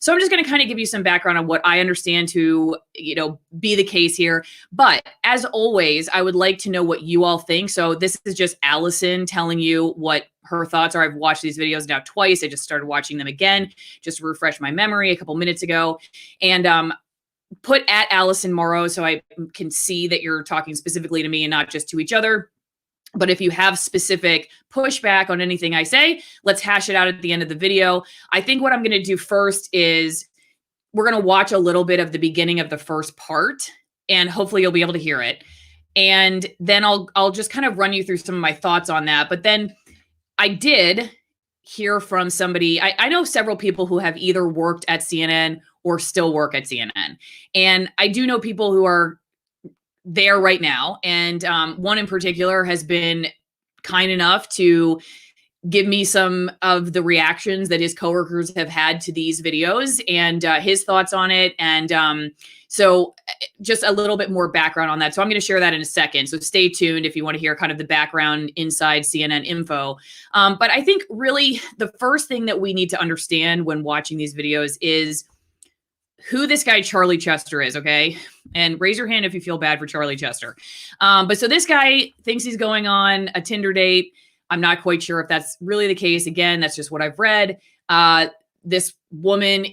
So I'm just going to kind of give you some background on what I understand to, be the case here. But as always, I would like to know what you all think. So this is just Allison telling you what her thoughts are. I've watched these videos now twice. I just started watching them again, just to refresh my memory a couple minutes ago. And put at Allison Morrow so I can see that you're talking specifically to me and not just to each other. But if you have specific pushback on anything I say, let's hash it out at the end of the video. I think what I'm going to do first is we're going to watch a little bit of the beginning of the first part, and hopefully you'll be able to hear it. And then I'll just kind of run you through some of my thoughts on that. But then I did hear from somebody. I know several people who have either worked at CNN or still work at CNN. And I do know people who are there right now. And one in particular has been kind enough to give me some of the reactions that his coworkers have had to these videos and his thoughts on it. And so just a little bit more background on that. So I'm going to share that in a second. So stay tuned if you want to hear kind of the background inside CNN info. But I think really the first thing that we need to understand when watching these videos is who this guy Charlie Chester is, okay? And raise your hand if you feel bad for Charlie Chester. But so this guy thinks he's going on a Tinder date. I'm not quite sure if that's really the case. Again, that's just what I've read. This woman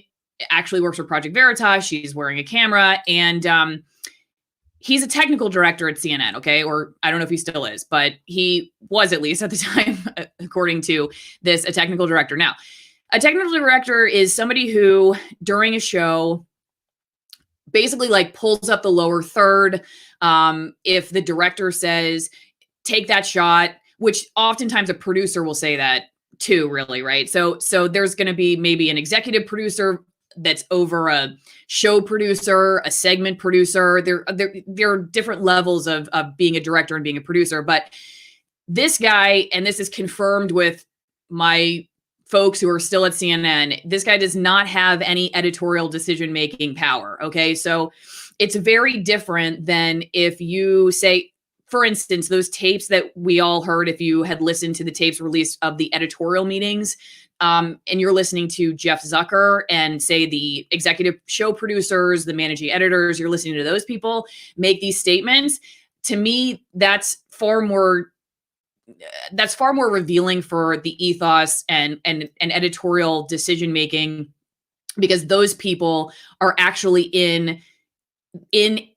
actually works for Project Veritas. She's wearing a camera, and he's a technical director at CNN, okay? Or I don't know if he still is, but he was at least at the time, according to this, a technical director. Now, a technical director is somebody who, during a show, basically like pulls up the lower third. If the director says, take that shot, which oftentimes a producer will say that too, really, right? So there's going to be maybe an executive producer that's over a show producer, a segment producer. There are different levels of being a director and being a producer. But this guy, and this is confirmed with my folks who are still at CNN, this guy does not have any editorial decision-making power, okay? So it's very different than if you say, for instance, those tapes that we all heard, if you had listened to the tapes released of the editorial meetings, and you're listening to Jeff Zucker and say the executive show producers, the managing editors, you're listening to those people make these statements. To me, that's far more revealing for the ethos and editorial decision making, because those people are actually in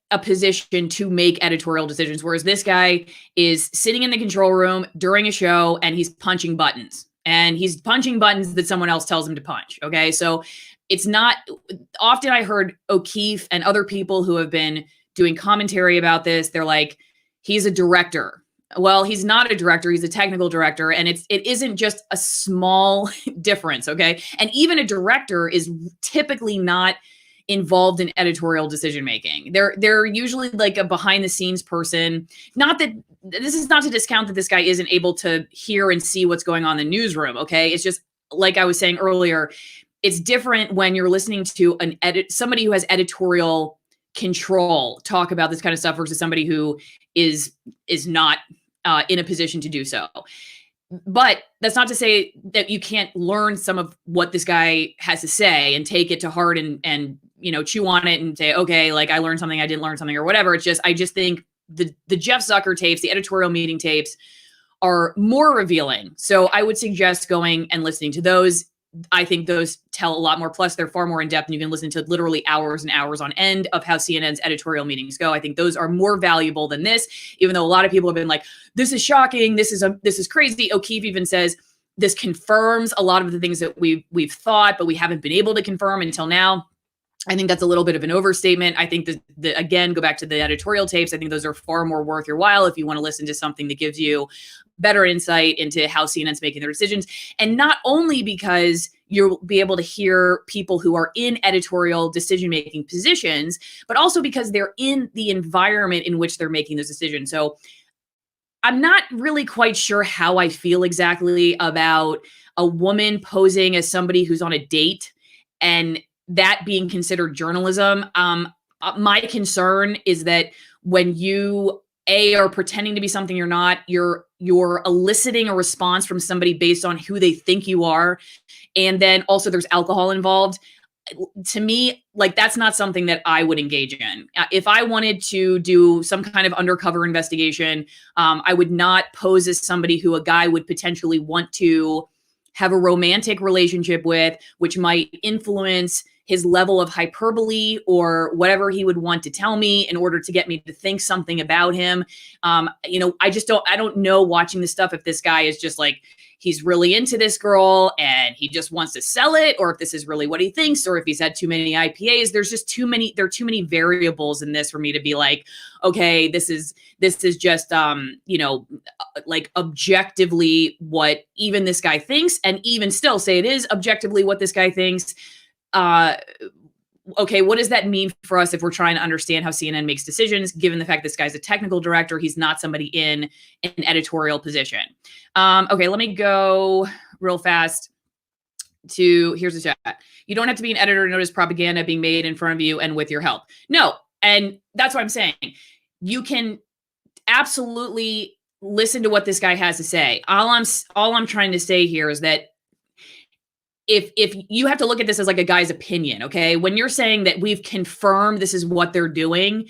a position to make editorial decisions, whereas this guy is sitting in the control room during a show and he's punching buttons, that someone else tells him to punch. Okay, so it's not often. I heard O'Keefe and other people who have been doing commentary about this. They're like, he's a director. Well, he's not a director. He's a technical director. And it isn't just a small difference. Okay. And even a director is typically not involved in editorial decision-making. They're usually like a behind the scenes person. Not that this is not to discount that this guy isn't able to hear and see what's going on in the newsroom. Okay. It's just like I was saying earlier, it's different when you're listening to somebody who has editorial control talk about this kind of stuff versus somebody who is not in a position to do so. But that's not to say that you can't learn some of what this guy has to say and take it to heart and chew on it and say, okay, like I learned something, I didn't learn something or whatever. I just think the Jeff Zucker tapes, the editorial meeting tapes are more revealing. So I would suggest going and listening to those. I think those tell a lot more. Plus, they're far more in depth, and you can listen to literally hours and hours on end of how CNN's editorial meetings go. I think those are more valuable than this, even though a lot of people have been like, this is shocking. This is crazy. O'Keefe even says this confirms a lot of the things that we've thought, but we haven't been able to confirm until now. I think that's a little bit of an overstatement. I think that again, go back to the editorial tapes. I think those are far more worth your while if you want to listen to something that gives you better insight into how CNN's making their decisions. And not only because you'll be able to hear people who are in editorial decision-making positions, but also because they're in the environment in which they're making those decisions. So I'm not really quite sure how I feel exactly about a woman posing as somebody who's on a date and that being considered journalism. My concern is that when you are pretending to be something you're not, you're eliciting a response from somebody based on who they think you are. And then also there's alcohol involved. to me, like, that's not something that I would engage in. If I wanted to do some kind of undercover investigation, I would not pose as somebody who a guy would potentially want to have a romantic relationship with, which might influence his level of hyperbole or whatever he would want to tell me in order to get me to think something about him. I don't know, watching this stuff, if this guy is just like, he's really into this girl and he just wants to sell it, or if this is really what he thinks, or if he's had too many IPAs. There are too many variables in this for me to be like, okay, this is just, like, objectively what even this guy thinks, and even still say it is objectively what this guy thinks. Okay, what does that mean for us if we're trying to understand how CNN makes decisions, given the fact this guy's a technical director, he's not somebody in an editorial position? Okay, let me go real fast to, here's the chat. You don't have to be an editor to notice propaganda being made in front of you and with your help. No, and that's what I'm saying. You can absolutely listen to what this guy has to say. All I'm trying to say here is that if you have to look at this as like a guy's opinion, okay? When you're saying that we've confirmed this is what they're doing,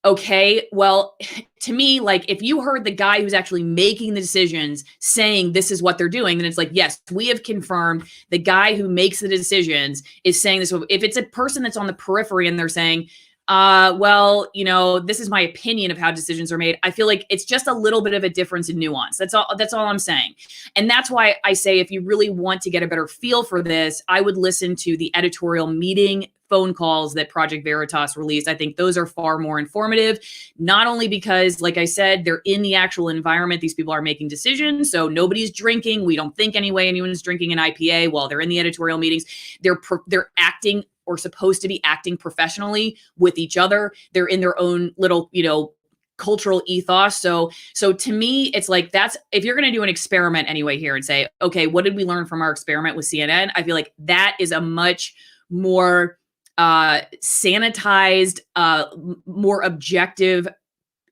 okay, well, to me, like, if you heard the guy who's actually making the decisions saying this is what they're doing, then it's like, yes, we have confirmed the guy who makes the decisions is saying this. If it's a person that's on the periphery and they're saying, this is my opinion of how decisions are made, I feel like it's just a little bit of a difference in nuance. That's all I'm saying. And that's why I say, if you really want to get a better feel for this, I would listen to the editorial meeting phone calls that Project Veritas released. I think those are far more informative, not only because, like I said, they're in the actual environment. These people are making decisions. So nobody's drinking. We don't think anyway anyone's drinking an IPA while they're in the editorial meetings. They're acting, or supposed to be acting, professionally with each other. They're in their own little, cultural ethos. So to me, it's like, that's, if you're going to do an experiment anyway here and say, okay, what did we learn from our experiment with CNN? I feel like that is a much more sanitized, more objective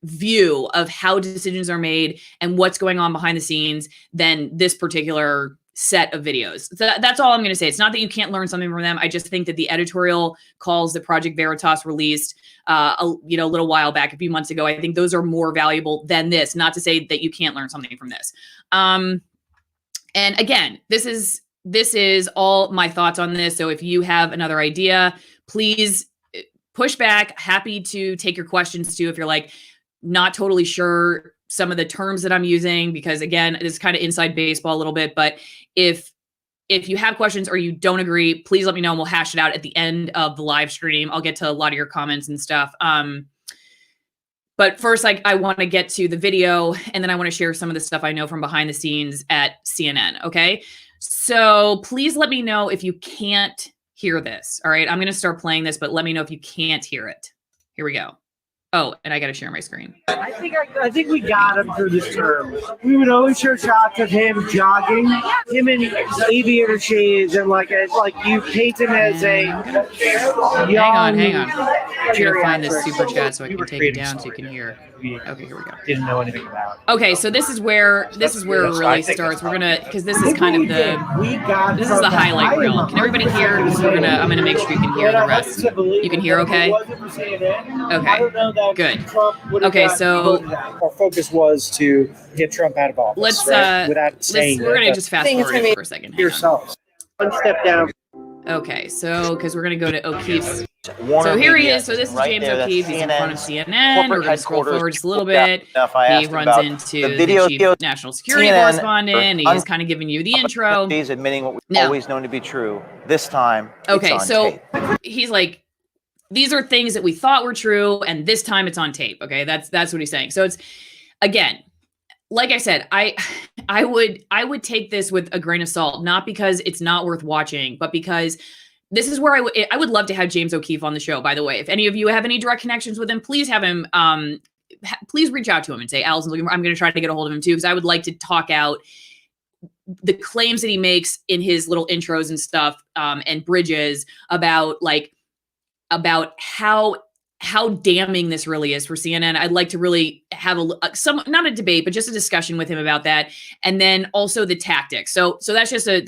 view of how decisions are made and what's going on behind the scenes than this particular set of videos. So that's all I'm going to say. It's not that you can't learn something from them. I just think that the editorial calls that Project Veritas released, a little while back, a few months ago, I think those are more valuable than this. Not to say that you can't learn something from this. And again, this is all my thoughts on this. So if you have another idea, please push back. Happy to take your questions too, if you're like not totally sure some of the terms that I'm using, because again, it's kind of inside baseball a little bit. But if you have questions or you don't agree, please let me know and we'll hash it out at the end of the live stream. I'll get to a lot of your comments and stuff. But first, I want to get to the video, and then I want to share some of the stuff I know from behind the scenes at CNN. Okay. So please let me know if you can't hear this. All right. I'm going to start playing this, but let me know if you can't hear it. Here we go. Oh, and I got to share my screen. I think we got him through this term. We would always show shots of him jogging, him in aviator shades, and like you paint him as a young. Hang on. I'm gonna find this super chat so I can take it down so you can hear. Okay, here we go. Didn't know anything about. Okay, so this is where it really starts. We're gonna, because this is kind of the highlight reel. Can everybody hear? I'm gonna make sure you can hear the rest. You can hear, okay? Okay. Good. Okay, so our focus was to get Trump out of office. We're gonna just fast forward for a second. Yourselves. One step down. Okay, so because we're gonna go to O'Keefe's. So here he is. So this is James O'Keefe. He's in front of CNN. We're going to scroll forward just a little bit. He runs into the chief national security correspondent. He's kind of giving you the intro. He's admitting what we've always known to be true. This time, okay, so he's like, these are things that we thought were true, and this time it's on tape. Okay, that's what he's saying. So it's, again, like I said, I would take this with a grain of salt, not because it's not worth watching, but because this is where I would love to have James O'Keefe on the show, by the way. If any of you have any direct connections with him, please have him, please reach out to him and say, Allison's looking for, I'm going to try to get a hold of him too, because I would like to talk out the claims that he makes in his little intros and stuff, and bridges about how damning this really is for CNN. I'd like to really have not a debate, but just a discussion with him about that. And then also the tactics. So that's just a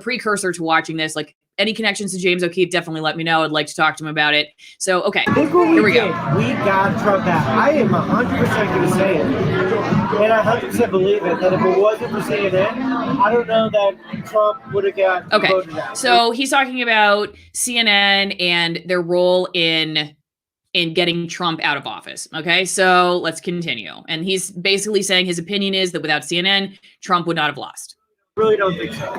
precursor to watching this. Like, any connections to James O'Keefe, definitely let me know. I'd like to talk to him about it. So, okay, Look what here we did. go. We got Trump out. I am 100% going to say it. And I 100% believe it, that if it wasn't for CNN, I don't know that Trump would have got voted out. So he's talking about CNN and their role in getting Trump out of office. Okay, so let's continue. And he's basically saying his opinion is that without CNN, Trump would not have lost. Really don't think so.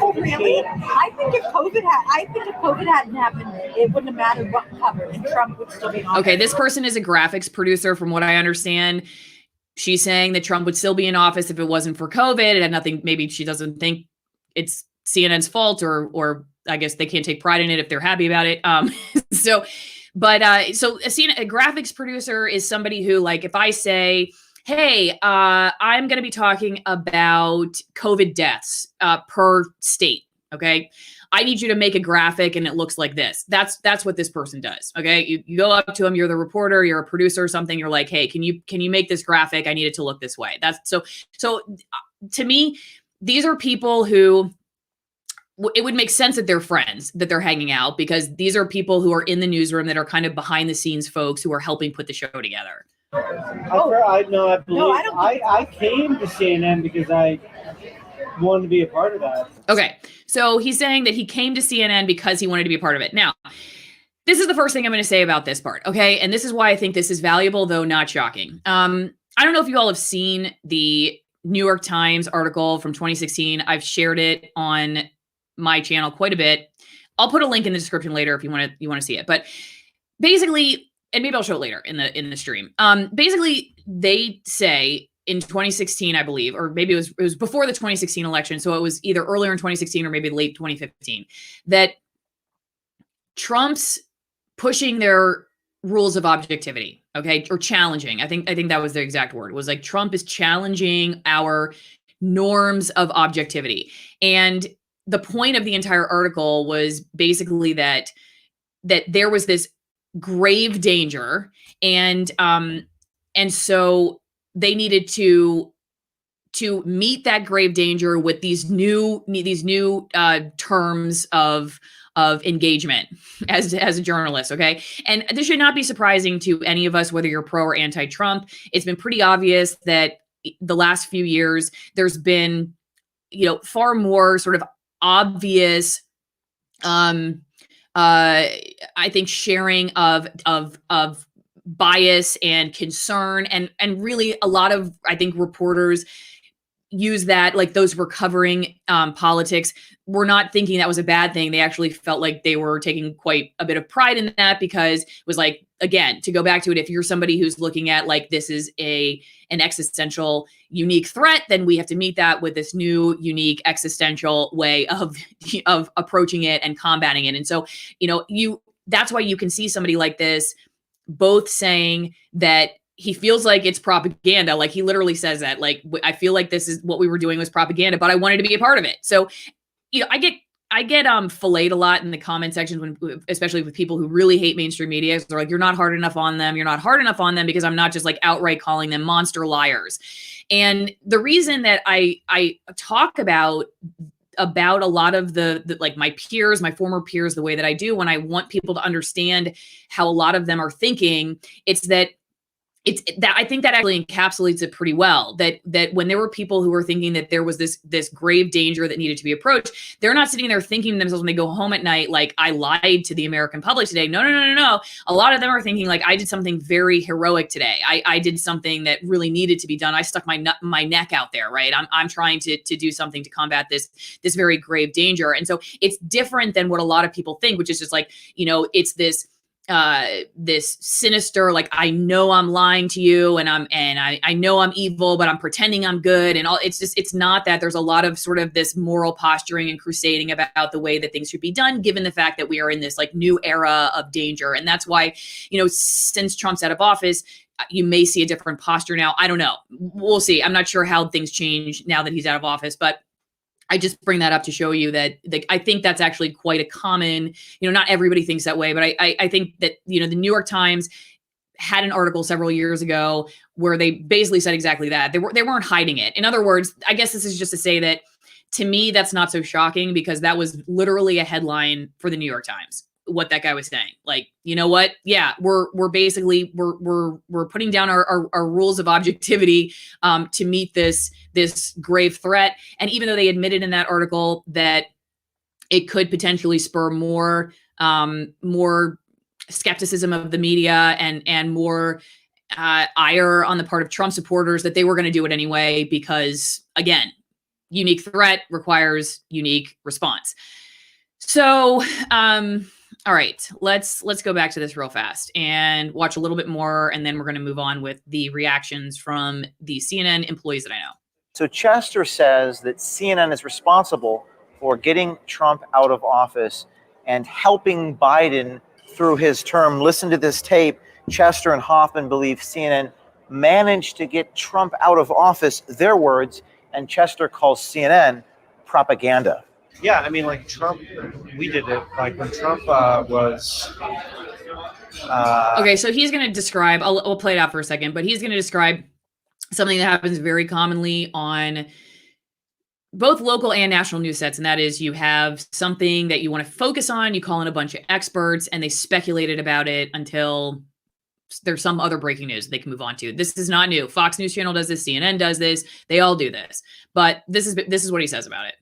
Oh, really? I think if COVID hadn't happened, it wouldn't have mattered what covered, and Trump would still be on. Okay, this person is a graphics producer, from what I understand. She's saying that Trump would still be in office if it wasn't for COVID. It had nothing. Maybe she doesn't think it's CNN's fault, or I guess they can't take pride in it if they're happy about it. So a graphics producer is somebody who, like, if I say, hey, I'm going to be talking about COVID deaths per state. Okay. I need you to make a graphic and it looks like this. That's what this person does. Okay. You go up to them, you're the reporter, you're a producer or something. You're like, hey, can you make this graphic? I need it to look this way. So to me, these are people who, it would make sense that they're friends, that they're hanging out, because these are people who are in the newsroom that are kind of behind the scenes folks who are helping put the show together. I came to CNN because I wanted to be a part of that. Okay, so he's saying that he came to CNN because he wanted to be a part of it. Now, this is the first thing I'm going to say about this part, okay? And this is why I think this is valuable, though not shocking. I don't know if you all have seen the New York Times article from 2016. I've shared it on my channel quite a bit. I'll put a link in the description later if you want to see it. But basically, and maybe I'll show it later in the stream. Basically, they say in 2016, I believe, or maybe it was before the 2016 election, so it was either earlier in 2016 or maybe late 2015, that Trump's pushing their rules of objectivity, okay, or challenging. I think that was the exact word. It was like Trump is challenging our norms of objectivity. And the point of the entire article was basically that there was this grave danger, and so they needed to meet that grave danger with these new terms of engagement as a journalist. Okay. And this should not be surprising to any of us, whether you're pro or anti-Trump. It's been pretty obvious that the last few years, there's been, far more sort of obvious, I think, sharing of bias and concern, and really a lot of, I think, reporters use that, like those were covering politics, were not thinking that was a bad thing. They actually felt like they were taking quite a bit of pride in that, because it was like, again, to go back to it, if you're somebody who's looking at like this is an existential unique threat, then we have to meet that with this new unique existential way of approaching it and combating it. And so, that's why you can see somebody like this both saying that he feels like it's propaganda. Like he literally says that, like, I feel like this is what we were doing was propaganda, but I wanted to be a part of it. So, I get filleted a lot in the comment sections especially with people who really hate mainstream media. They're like, you're not hard enough on them. You're not hard enough on them, because I'm not just like outright calling them monster liars. And the reason that I talk about a lot of the like my peers, my former peers, the way that I do, when I want people to understand how a lot of them are thinking, it's that I think that actually encapsulates it pretty well. That when there were people who were thinking that there was this grave danger that needed to be approached, they're not sitting there thinking to themselves when they go home at night, like, I lied to the American public today. No. A lot of them are thinking like, I did something very heroic today. I did something that really needed to be done. I stuck my neck out there, right? I'm trying to do something to combat this very grave danger. And so it's different than what a lot of people think, which is just like, it's this sinister, like, I know I'm lying to you, and I know I'm evil, but I'm pretending I'm good, and all. It's not that. There's a lot of sort of this moral posturing and crusading about the way that things should be done, given the fact that we are in this like new era of danger. And that's why, since Trump's out of office, you may see a different posture now. I don't know. We'll see. I'm not sure how things change now that he's out of office, but I just bring that up to show you that I think that's actually quite a common, not everybody thinks that way, but I think that, the New York Times had an article several years ago where they basically said exactly that. They weren't hiding it. In other words, I guess this is just to say that to me, that's not so shocking because that was literally a headline for the New York Times. What that guy was saying, like, you know what? Yeah, we're basically we're putting down our rules of objectivity to meet this grave threat. And even though they admitted in that article that it could potentially spur more skepticism of the media and more ire on the part of Trump supporters, that they were going to do it anyway because, again, unique threat requires unique response. So, all right, let's go back to this real fast and watch a little bit more, and then we're going to move on with the reactions from the CNN employees that I know. So Chester says that CNN is responsible for getting Trump out of office and helping Biden through his term. Listen to this tape. Chester and Hoffman believe CNN managed to get Trump out of office, their words, and Chester calls CNN propaganda. Yeah, I mean, like Trump, we did it. Like when Trump was. Okay, so he's going to describe, I'll play it out for a second, but he's going to describe something that happens very commonly on both local and national news sets. And that is, you have something that you want to focus on, you call in a bunch of experts, and they speculated about it until there's some other breaking news they can move on to. This is not new. Fox News Channel does this, CNN does this, they all do this. But this is what he says about it.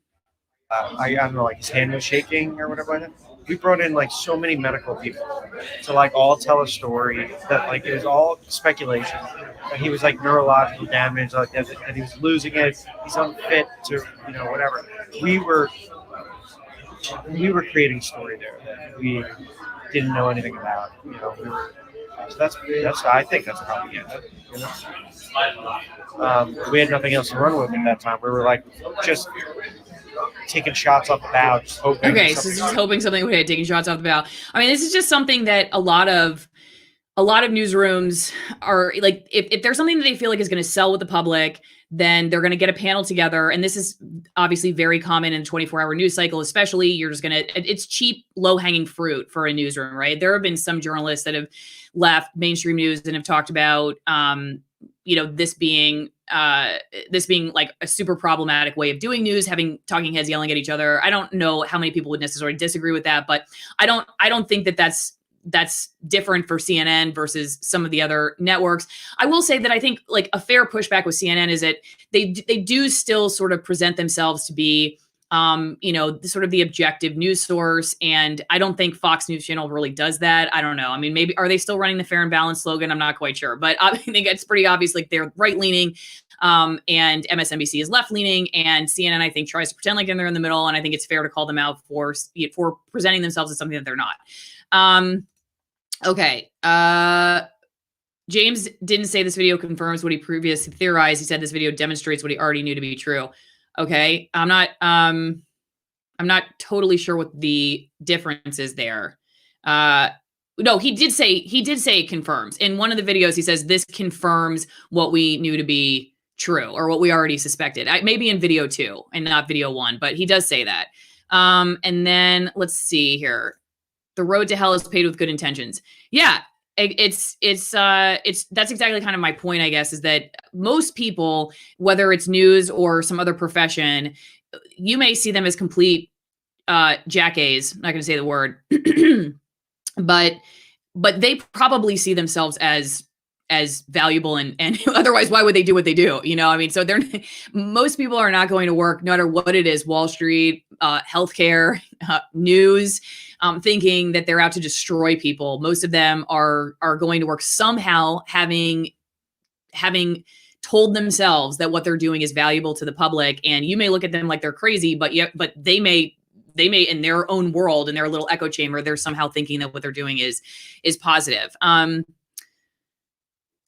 I don't know, like his hand was shaking or whatever. Like that. We brought in like so many medical people to like all tell a story that like it was all speculation. That he was like neurological damage, like that he was losing it. He's unfit to, you know, whatever. We were creating a story there that we didn't know anything about. You know, so that's I think that's propaganda. You know, we had nothing else to run with at that time. We were like just taking shots off the bow, just hoping. Okay, so just hoping something would hit, taking shots off the bow. I mean, this is just something that a lot of newsrooms are like, if there's something that they feel like is going to sell with the public, then they're going to get a panel together. And this is obviously very common in a 24-hour news cycle, especially you're just going to, it's cheap, low-hanging fruit for a newsroom, right? There have been some journalists that have left mainstream news and have talked about, you know, this being like a super problematic way of doing news, having talking heads yelling at each other. I don't know how many people would necessarily disagree with that, but I don't think that that's different for CNN versus some of the other networks. I will say that I think like a fair pushback with CNN is that they do still sort of present themselves to be, you know, sort of the objective news source. And I don't think Fox News Channel really does that. I don't know. I mean, maybe, are they still running the fair and balanced slogan? I'm not quite sure, but I think it's pretty obvious, like they're right leaning, and MSNBC is left leaning, and CNN, I think, tries to pretend like they're in the middle. And I think it's fair to call them out for presenting themselves as something that they're not. Okay. James didn't say this video confirms what he previously theorized. He said this video demonstrates what he already knew to be true. Okay. I'm not totally sure what the difference is there. No, he did say it confirms. In one of the videos, he says this confirms what we knew to be true, or what we already suspected. Maybe in video 2 and not video 1, but he does say that. And then let's see here. The road to hell is paved with good intentions. Yeah, it's that's exactly kind of my point, I guess, is that most people, whether it's news or some other profession, you may see them as complete jackass. I'm not going to say the word, but they probably see themselves as valuable, and otherwise, why would they do what they do? You know, I mean, so most people are not going to work, no matter what it is, Wall Street, healthcare, news, thinking that they're out to destroy people. Most of them are going to work somehow, having told themselves that what they're doing is valuable to the public. And you may look at them like they're crazy, but they may in their own world, in their little echo chamber, they're somehow thinking that what they're doing is positive.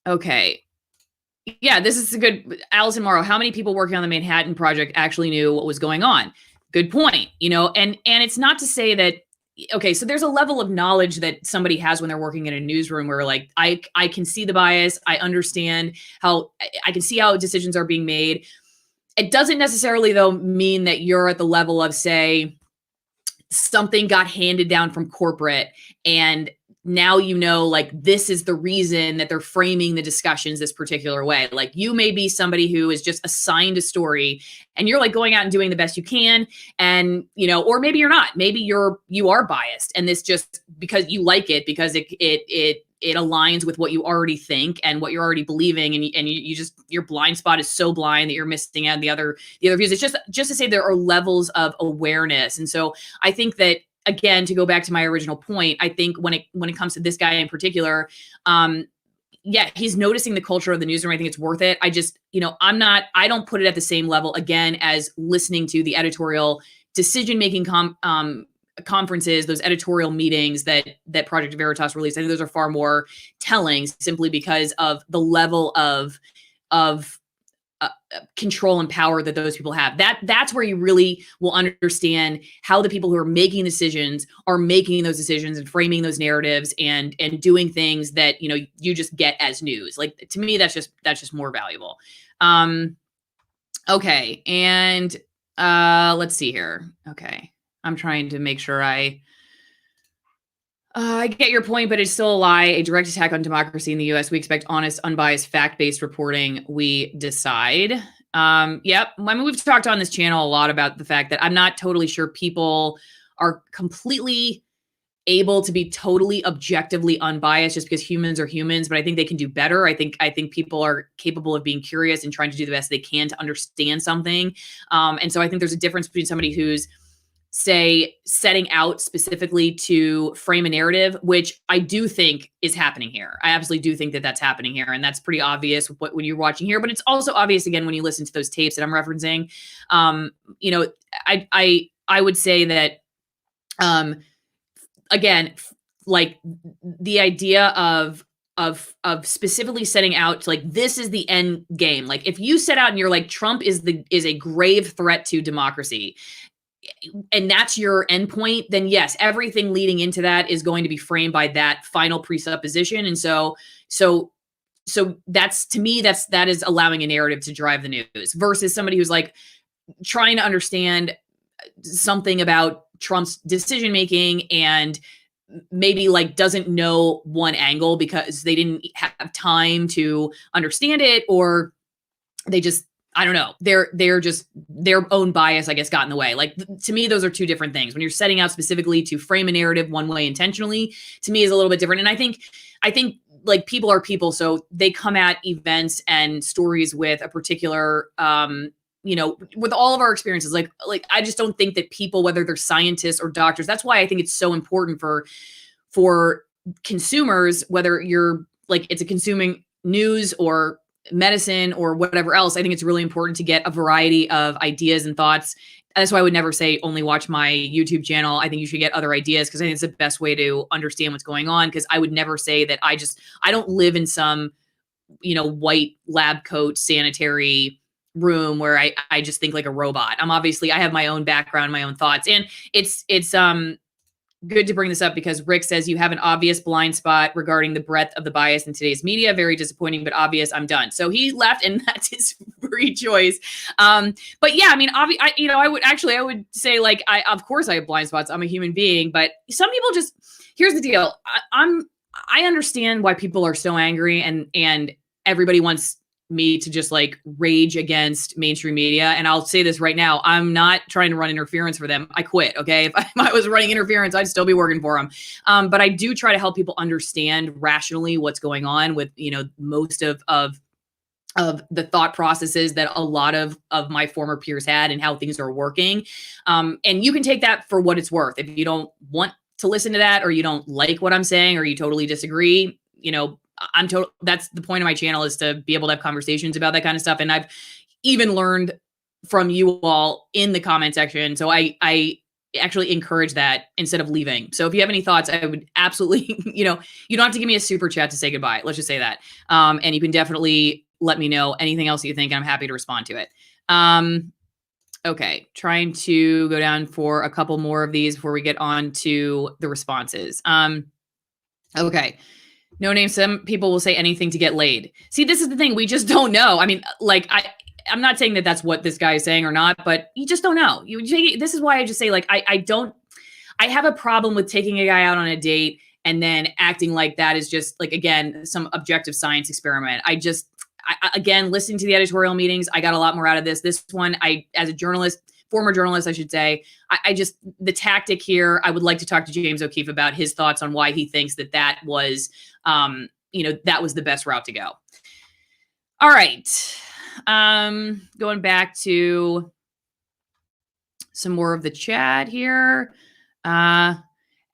Okay. Yeah, this is a good, Allison Morrow. How many people working on the Manhattan Project actually knew what was going on? Good point. You know, and it's not to say that, okay, so there's a level of knowledge that somebody has when they're working in a newsroom where, like, I can see the bias. I understand how, I can see how decisions are being made. It doesn't necessarily, though, mean that you're at the level of, say, something got handed down from corporate and now you know, like, this is the reason that they're framing the discussions this particular way. Like, you may be somebody who is just assigned a story and you're like going out and doing the best you can. And, you know, or maybe you're not, maybe you are biased, and this just because you like it, because it aligns with what you already think and what you're already believing. And you just, your blind spot is so blind that you're missing out on the other views. It's just to say there are levels of awareness. And so I think that, again, to go back to my original point, I think when it comes to this guy in particular, yeah, he's noticing the culture of the newsroom. I think it's worth it. I just, you know, I don't put it at the same level, again, as listening to the editorial decision-making conferences, those editorial meetings that Project Veritas released. I think those are far more telling, simply because of the level of control and power that those people have. That's where you really will understand how the people who are making decisions are making those decisions and framing those narratives and doing things that, you know, you just get as news. Like, to me, that's just more valuable. Okay. And let's see here. Okay. I'm trying to make sure I get your point, but it's still a lie. A direct attack on democracy in the U.S. We expect honest, unbiased, fact-based reporting. We decide. Yep. I mean, we've talked on this channel a lot about the fact that I'm not totally sure people are completely able to be totally objectively unbiased just because humans are humans, but I think they can do better. I think people are capable of being curious and trying to do the best they can to understand something. And so I think there's a difference between somebody who's, say, setting out specifically to frame a narrative, which I do think is happening here. I absolutely do think that that's happening here. And that's pretty obvious when you're watching here, but it's also obvious, again, when you listen to those tapes that I'm referencing. You know, I would say that, again, like, the idea of specifically setting out to, like, this is the end game. Like, if you set out and you're like, Trump is a grave threat to democracy, and that's your endpoint, then yes, everything leading into that is going to be framed by that final presupposition. And so that's, to me, that is allowing a narrative to drive the news, versus somebody who's like trying to understand something about Trump's decision making and maybe like doesn't know one angle because they didn't have time to understand it, or they just, I don't know, they're just, their own bias, I guess, got in the way. Like, to me, those are two different things. When you're setting out specifically to frame a narrative one way intentionally, to me, is a little bit different. And I think like, people are people, so they come at events and stories with a particular, you know, with all of our experiences, like I just don't think that people, whether they're scientists or doctors, that's why I think it's so important for consumers, whether you're like, it's a consuming news or medicine or whatever else. I think it's really important to get a variety of ideas and thoughts. That's why I would never say only watch my YouTube channel. I think you should get other ideas, because I think it's the best way to understand what's going on. Because I would never say that I don't live in some, you know, white lab coat sanitary room where I just think like a robot. I have my own background, my own thoughts. And it's good to bring this up, because Rick says you have an obvious blind spot regarding the breadth of the bias in today's media. Very disappointing, but obvious. I'm done. So he left, and that's his free choice. But yeah, I mean, I would say, like, of course I have blind spots. I'm a human being, but some people just, here's the deal. I understand why people are so angry, and everybody wants me to just like rage against mainstream media. And I'll say this right now, I'm not trying to run interference for them. I quit. Okay. If I was running interference, I'd still be working for them. But I do try to help people understand rationally what's going on with, you know, most of the thought processes that a lot of my former peers had and how things are working. And you can take that for what it's worth. If you don't want to listen to that, or you don't like what I'm saying, or you totally disagree, you know, that's the point of my channel, is to be able to have conversations about that kind of stuff. And I've even learned from you all in the comment section. So I actually encourage that instead of leaving. So if you have any thoughts, I would absolutely, you know, you don't have to give me a super chat to say goodbye. Let's just say that. And you can definitely let me know anything else you think, and I'm happy to respond to it. Okay. Trying to go down for a couple more of these before we get on to the responses. Okay. No name. Some people will say anything to get laid. See, this is the thing. We just don't know. I mean, like, I'm not saying that that's what this guy is saying or not, but you just don't know. This is why I just say, like, I have a problem with taking a guy out on a date and then acting like that is just like, again, some objective science experiment. Again, listening to the editorial meetings, I got a lot more out of this. This one, as a journalist, former journalist, I should say, the tactic here, I would like to talk to James O'Keefe about his thoughts on why he thinks that was, that was the best route to go. All right. Going back to some more of the chat here.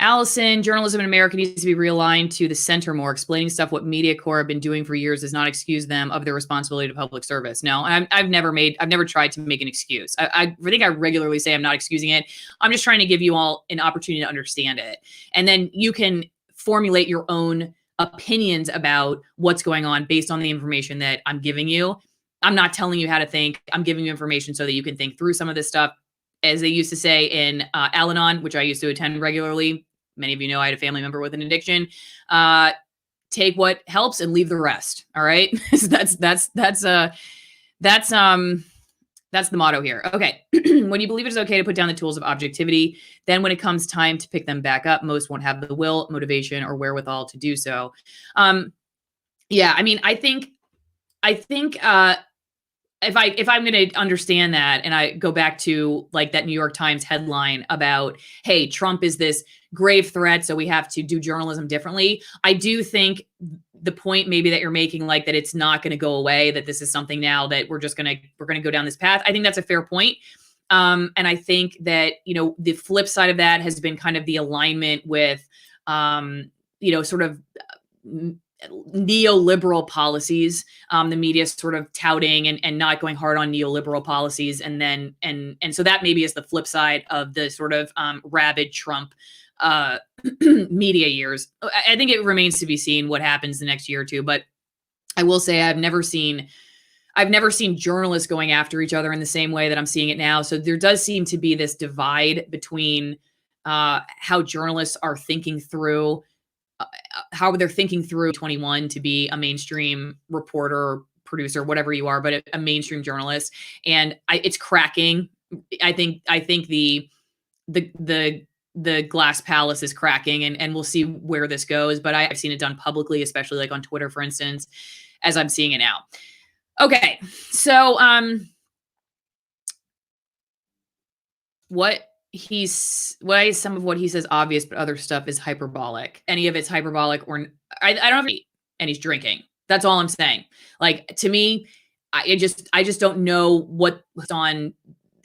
Allison, journalism in America needs to be realigned to the center more. Explaining stuff what Media Corps have been doing for years does not excuse them of their responsibility to public service. No, I've never tried to make an excuse. I think I regularly say I'm not excusing it. I'm just trying to give you all an opportunity to understand it. And then you can formulate your own opinions about what's going on based on the information that I'm giving you. I'm not telling you how to think. I'm giving you information so that you can think through some of this stuff. As they used to say in Al-Anon, which I used to attend regularly. Many of you know I had a family member with an addiction. Take what helps and leave the rest. All right. that's the motto here. Okay. When you believe it is okay to put down the tools of objectivity, then when it comes time to pick them back up, most won't have the will, motivation, or wherewithal to do so. Yeah. I mean, I think if I'm going to understand that, and I go back to like that New York Times headline about, hey, Trump is this grave threat, so we have to do journalism differently. I do think the point maybe that you're making, like that it's not going to go away, that this is something now that we're going to go down this path. I think that's a fair point. And I think that, the flip side of that has been kind of the alignment with, sort of neoliberal policies, the media sort of touting and not going hard on neoliberal policies. And so that maybe is the flip side of the sort of rabid Trump media years. I think it remains to be seen what happens the next year or two, but I will say I've never seen journalists going after each other in the same way that I'm seeing it now. So there does seem to be this divide between how journalists are thinking through how they're thinking through 21 to be a mainstream reporter, producer, whatever you are, but a mainstream journalist. And it's cracking. I think the glass palace is cracking, and we'll see where this goes. But I've seen it done publicly, especially like on Twitter, for instance, as I'm seeing it now. Okay. So, why is some of what he says obvious, but other stuff is hyperbolic? Any of it's hyperbolic, or I don't have to eat, and he's drinking. That's all I'm saying. Like, to me, I just don't know what's on,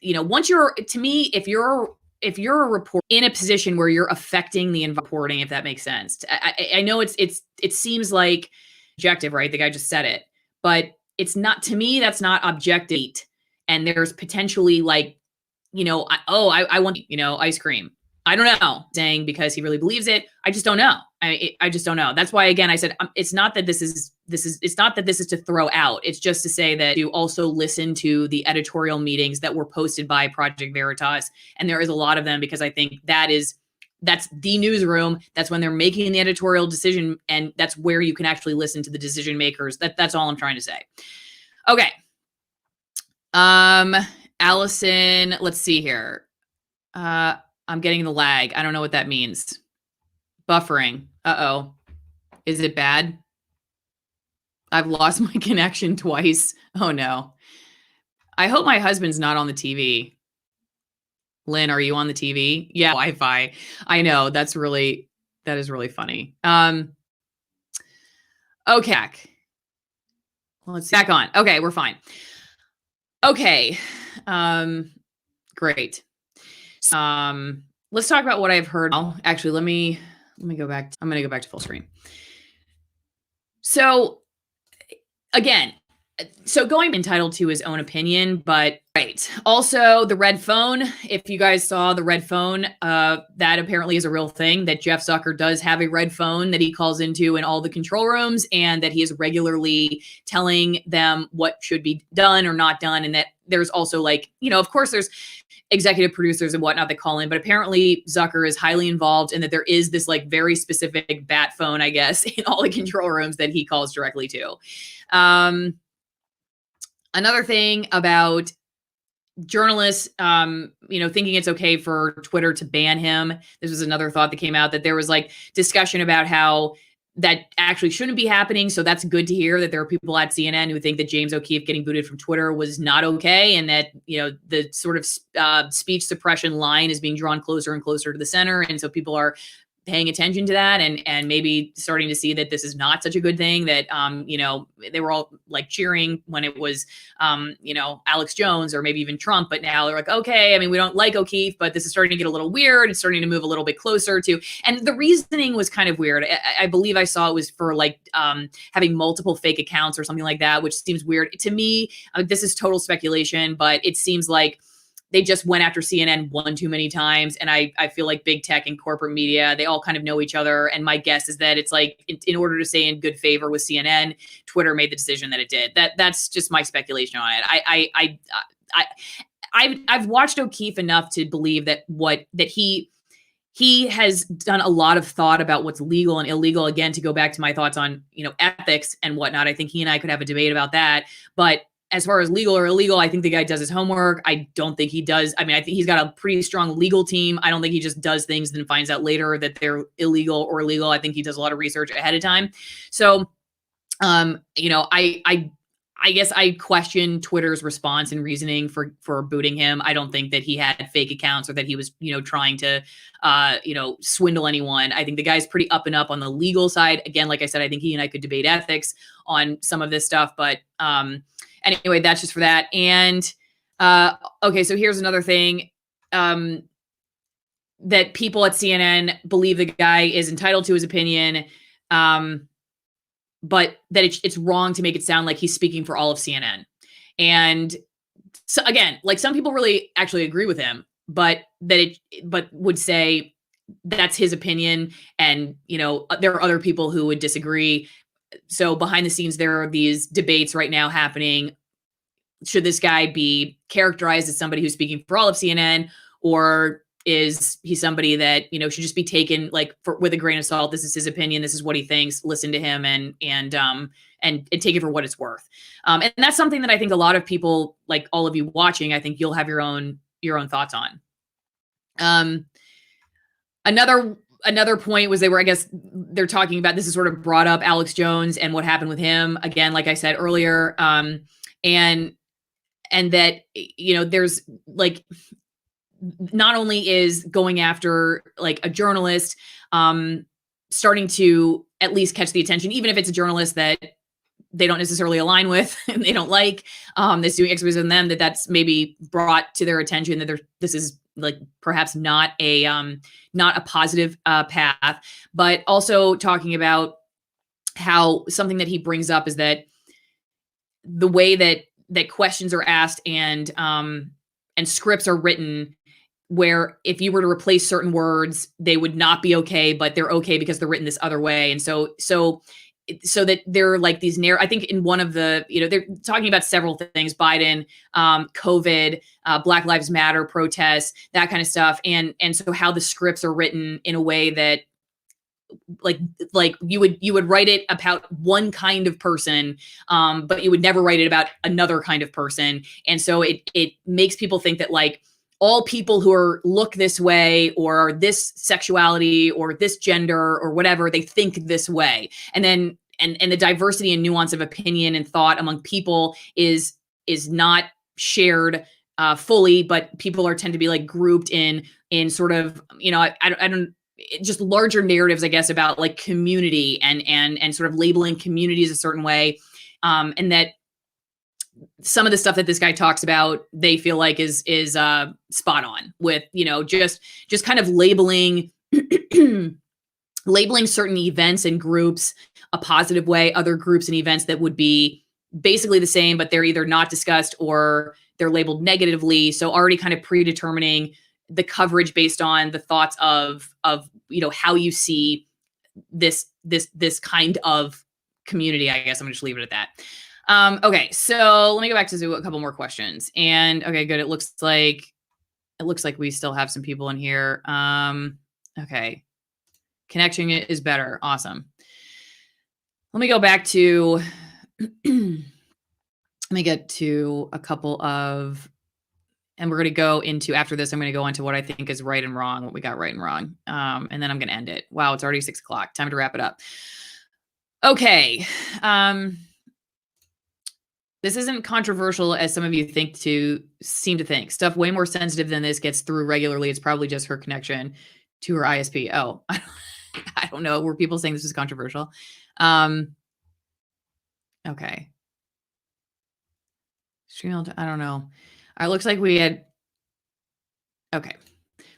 once if you're a reporter in a position where you're affecting the reporting, if that makes sense. I know it seems like objective, right? The guy just said it, but it's not, to me, that's not objective. And there's potentially like, I want, ice cream. I don't know, saying because he really believes it. I just don't know. I just don't know. That's why, again, I said, it's not that this is to throw out. It's just to say that you also listen to the editorial meetings that were posted by Project Veritas. And there is a lot of them, because I think that's the newsroom. That's when they're making the editorial decision. And that's where you can actually listen to the decision makers. That's all I'm trying to say. Okay. Allison, let's see here. I'm getting the lag. I don't know what that means. Buffering. Uh-oh. Is it bad? I've lost my connection twice. Oh no. I hope my husband's not on the TV. Lynn, are you on the TV? Yeah, Wi-Fi. I know. That is really funny. Okay. Let's see. Back on. Okay, we're fine. Okay. Great. Let's talk about what I've heard. Actually, let me go back. I'm going to go back to full screen. So again, going entitled to his own opinion, but right. Also, the red phone. If you guys saw the red phone, that apparently is a real thing, that Jeff Zucker does have a red phone that he calls into in all the control rooms, and that he is regularly telling them what should be done or not done. And that there's also, like, of course there's executive producers and whatnot that call in, but apparently Zucker is highly involved, and that there is this like very specific bat phone, I guess, in all the control rooms that he calls directly to. Another thing about journalists, thinking it's okay for Twitter to ban him. This was another thought that came out, that there was like discussion about how that actually shouldn't be happening. So that's good to hear that there are people at CNN who think that James O'Keefe getting booted from Twitter was not okay, and that, the sort of speech suppression line is being drawn closer and closer to the center. And so people are paying attention to that, and maybe starting to see that this is not such a good thing, that, they were all like cheering when it was, Alex Jones or maybe even Trump, but now they're like, okay, I mean, we don't like O'Keefe, but this is starting to get a little weird. It's starting to move a little bit closer to, and the reasoning was kind of weird. I believe I saw it was for like having multiple fake accounts or something like that, which seems weird to me. This is total speculation, but it seems like they just went after CNN one too many times. And I feel like big tech and corporate media, they all kind of know each other. And my guess is that it's like, in order to stay in good favor with CNN, Twitter made the decision that it did. That's just my speculation on it. I've watched O'Keefe enough to believe that he has done a lot of thought about what's legal and illegal. Again, to go back to my thoughts on, ethics and whatnot, I think he and I could have a debate about that. But as far as legal or illegal, I think the guy does his homework. I don't think he does. I mean, I think he's got a pretty strong legal team. I don't think he just does things and then finds out later that they're illegal or legal. I think he does a lot of research ahead of time. So, I guess I question Twitter's response and reasoning for booting him. I don't think that he had fake accounts or that he was, trying to, swindle anyone. I think the guy's pretty up and up on the legal side. Again, like I said, I think he and I could debate ethics on some of this stuff, but, anyway, that's just for that. And, okay, so here's another thing, that people at CNN believe the guy is entitled to his opinion, but that it's wrong to make it sound like he's speaking for all of CNN. And so again, like some people really actually agree with him, but would say that's his opinion. And, there are other people who would disagree. So behind the scenes, there are these debates right now happening. Should this guy be characterized as somebody who's speaking for all of CNN, or is he somebody that, should just be taken with a grain of salt? This is his opinion. This is what he thinks. Listen to him and take it for what it's worth. And that's something that I think a lot of people, like all of you watching, I think you'll have your own thoughts on. Another point was they're talking about, this is sort of brought up Alex Jones and what happened with him. Again, like I said earlier, and that, there's like, not only is going after like a journalist, starting to at least catch the attention, even if it's a journalist that they don't necessarily align with and they don't like, that's doing expertise on them, that's maybe brought to their attention that this is like perhaps not a positive path. But also talking about how something that he brings up is that the way that questions are asked and scripts are written, where if you were to replace certain words, they would not be okay, but they're okay because they're written this other way. And so that they're like these I think in one of the, they're talking about several things: Biden, COVID, Black Lives Matter protests, that kind of stuff. And so how the scripts are written in a way that like you would write it about one kind of person, but you would never write it about another kind of person. And so it makes people think that like all people who look this way or are this sexuality or this gender or whatever, they think this way. And then and the diversity and nuance of opinion and thought among people is not shared fully, but people tend to be like grouped in sort of, I don't just larger narratives, I guess, about like community and sort of labeling communities a certain way. And that some of the stuff that this guy talks about, they feel like is spot on with, just kind of labeling certain events and groups a positive way, other groups and events that would be basically the same, but they're either not discussed or they're labeled negatively. So already kind of predetermining the coverage based on the thoughts of how you see this kind of community. I guess I'm gonna just leave it at that. Okay, so let me go back to a couple more questions. And okay, good. It looks like we still have some people in here. Okay, connection is better. Awesome. Let me go back to. Let me get to a couple of And we're going to go into, after this, I'm going to go into what I think is right and wrong, what we got right and wrong. And then I'm going to end it. Wow, it's already 6 o'clock. Time to wrap it up. Okay. This isn't controversial as some of you seem to think. Stuff way more sensitive than this gets through regularly. It's probably just her connection to her ISP. Oh, I don't know. Were people saying this is controversial? Okay. Shield, I don't know. It looks like we had, okay.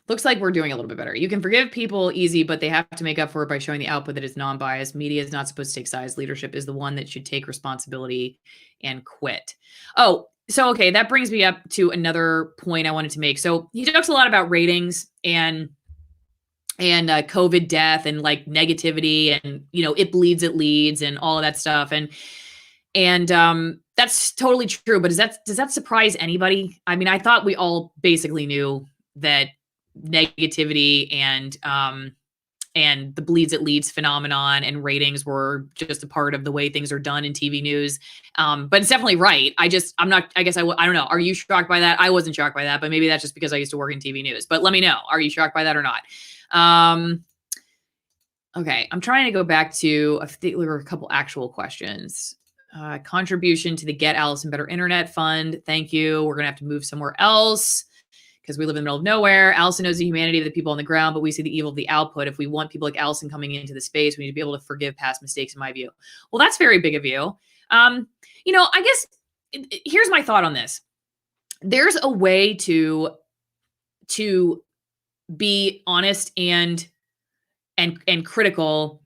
Looks like we're doing a little bit better. You can forgive people easy, but they have to make up for it by showing the output that is non-biased. Media is not supposed to take sides. Leadership is the one that should take responsibility and quit. Oh, so, okay. That brings me up to another point I wanted to make. So he talks a lot about ratings and COVID death and like negativity and, it bleeds, it leads and all of that stuff. And that's totally true. But does that surprise anybody? I mean, I thought we all basically knew that negativity and the bleeds, it leads phenomenon and ratings were just a part of the way things are done in TV news. But it's definitely right. I don't know. Are you shocked by that? I wasn't shocked by that, but maybe that's just because I used to work in TV news, but let me know. Are you shocked by that or not? Okay. I'm trying to go back to, I think there were a couple actual questions. Contribution to the Get Allison Better Internet Fund. Thank you. We're going to have to move somewhere else because we live in the middle of nowhere. Allison knows the humanity of the people on the ground, but we see the evil of the output. If we want people like Allison coming into the space, we need to be able to forgive past mistakes, in my view. Well, that's very big of you. I guess here's my thought on this. There's a way to be honest and critical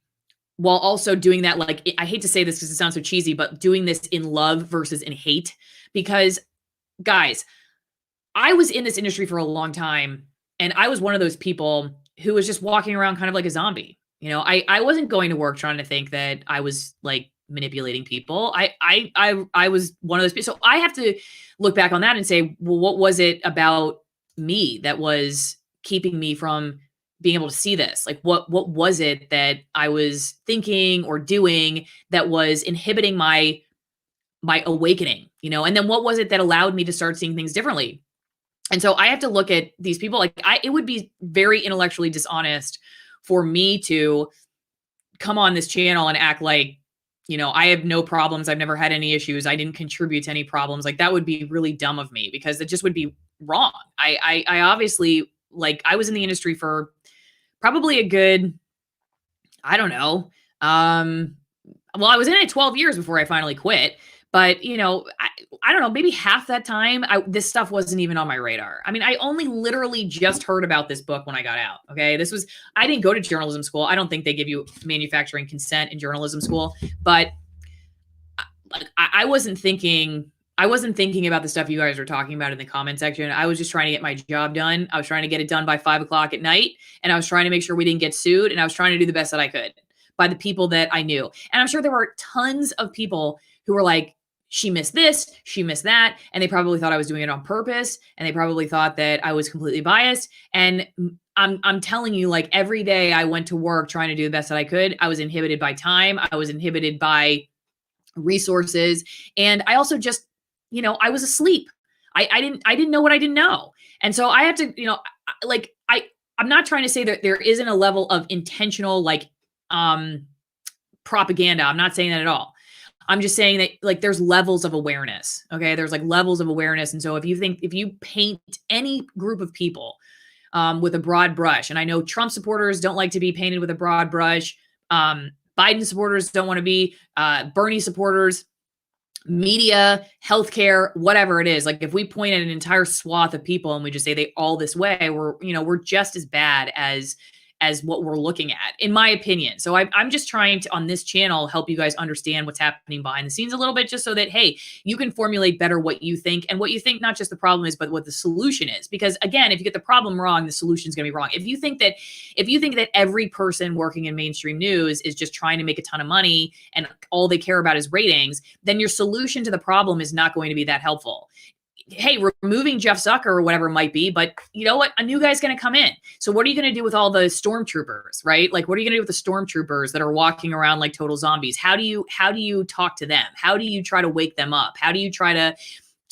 while also doing that. Like, I hate to say this because it sounds so cheesy, but doing this in love versus in hate, because guys, I was in this industry for a long time and I was one of those people who was just walking around kind of like a zombie. I wasn't going to work trying to think that I was like manipulating people. I was one of those people. So I have to look back on that and say, well, what was it about me that was keeping me from being able to see this? Like, what was it that I was thinking or doing that was inhibiting my awakening, and then what was it that allowed me to start seeing things differently? And so I have to look at these people. Like, it would be very intellectually dishonest for me to come on this channel and act like, I have no problems. I've never had any issues. I didn't contribute to any problems. Like, that would be really dumb of me because it just would be wrong. I obviously, like, I was in the industry for probably a good, I don't know. Well, I was in it 12 years before I finally quit. But, I don't know, maybe half that time, this stuff wasn't even on my radar. I mean, I only literally just heard about this book when I got out. Okay. I didn't go to journalism school. I don't think they give you manufacturing consent in journalism school, but I wasn't thinking about the stuff you guys were talking about in the comment section. I was just trying to get my job done. I was trying to get it done by 5 o'clock at night. And I was trying to make sure we didn't get sued. And I was trying to do the best that I could by the people that I knew. And I'm sure there were tons of people who were like, she missed this, she missed that. And they probably thought I was doing it on purpose. And they probably thought that I was completely biased. And I'm telling you, like, every day I went to work trying to do the best that I could. I was inhibited by time. I was inhibited by resources. And I also just, I was asleep. I didn't know what I didn't know. And so I have to, I'm not trying to say that there isn't a level of intentional, like, propaganda. I'm not saying that at all. I'm just saying that, like, there's levels of awareness. Okay. There's like levels of awareness. And so if you paint any group of people with a broad brush, and I know Trump supporters don't like to be painted with a broad brush. Biden supporters don't want to be, Bernie supporters, media, healthcare, whatever it is. Like, if we point at an entire swath of people and we just say they all this way, we're just as bad as what we're looking at, in my opinion. So I'm just trying to, on this channel, help you guys understand what's happening behind the scenes a little bit, just so that, hey, you can formulate better what you think, and what you think, not just the problem is, but what the solution is. Because again, if you get the problem wrong, the solution is going to be wrong. If you think that every person working in mainstream news is just trying to make a ton of money and all they care about is ratings, then your solution to the problem is not going to be that helpful. Hey, removing Jeff Zucker or whatever it might be, but you know what? A new guy's going to come in. So what are you going to do with all the stormtroopers, right? Like, what are you going to do with the stormtroopers that are walking around like total zombies? How do you talk to them? How do you try to wake them up? How do you try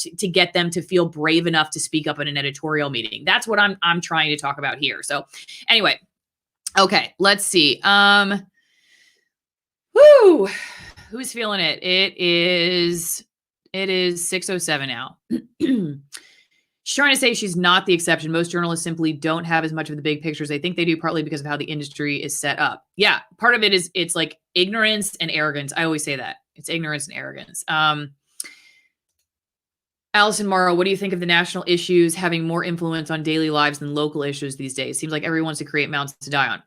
to get them to feel brave enough to speak up in an editorial meeting. That's what I'm trying to talk about here. So anyway, okay, let's see. Whoo, who's feeling it? It is 6:07 now. She's trying to say she's not the exception. Most journalists simply don't have as much of the big pictures they think they do, partly because of how the industry is set up. Yeah, part of it is it's like ignorance and arrogance. I always say that. It's ignorance and arrogance. Allison Morrow, what do you think of the national issues having more influence on daily lives than local issues these days? Seems like everyone wants to create mountains to die on.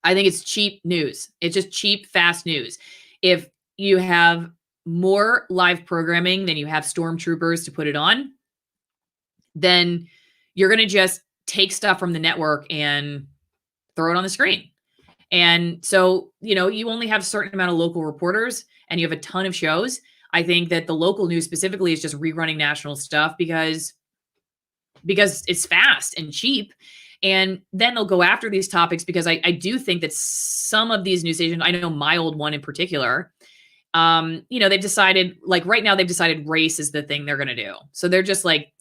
I think it's cheap news. It's just cheap, fast news. If you have more live programming than you have stormtroopers to put it on, then you're going to just take stuff from the network and throw it on the screen. And so, you only have a certain amount of local reporters and you have a ton of shows. I think that the local news specifically is just rerunning national stuff because it's fast and cheap. And then they'll go after these topics because I do think that some of these news stations, I know my old one in particular, they've decided, like right now, they've decided race is the thing they're going to do. So they're just like,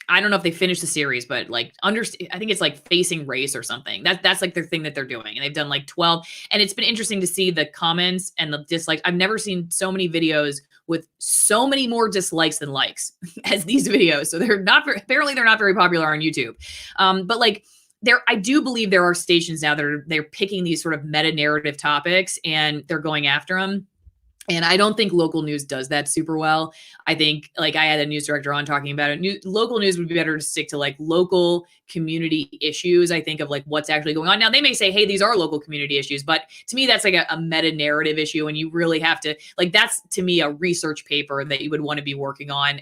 I don't know if they finished the series, but like I think it's like facing race or something. That's like their thing that they're doing. And they've done like 12. And it's been interesting to see the comments and the dislikes. I've never seen so many videos with so many more dislikes than likes as these videos. So apparently they're not very popular on YouTube. But like I do believe there are stations now that they're picking these sort of meta narrative topics and they're going after them. And I don't think local news does that super well. I think, like, I had a news director on talking about it. Local news would be better to stick to like local community issues. I think of like what's actually going on. Now they may say, hey, these are local community issues, but to me, that's like a meta narrative issue. And you really have to that's to me a research paper that you would want to be working on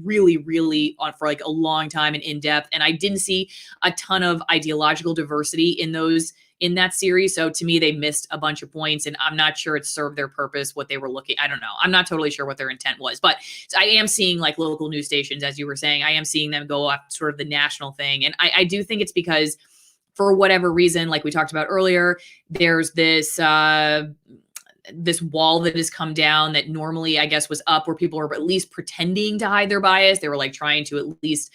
really, really on for like a long time and in depth. And I didn't see a ton of ideological diversity in that series. So to me, they missed a bunch of points and I'm not sure it served their purpose, what they were looking. I don't know. I'm not totally sure what their intent was, but I am seeing like local news stations, as you were saying, I am seeing them go off sort of the national thing. And I do think it's because for whatever reason, like we talked about earlier, there's this wall that has come down that normally I guess was up where people were at least pretending to hide their bias. They were like trying to at least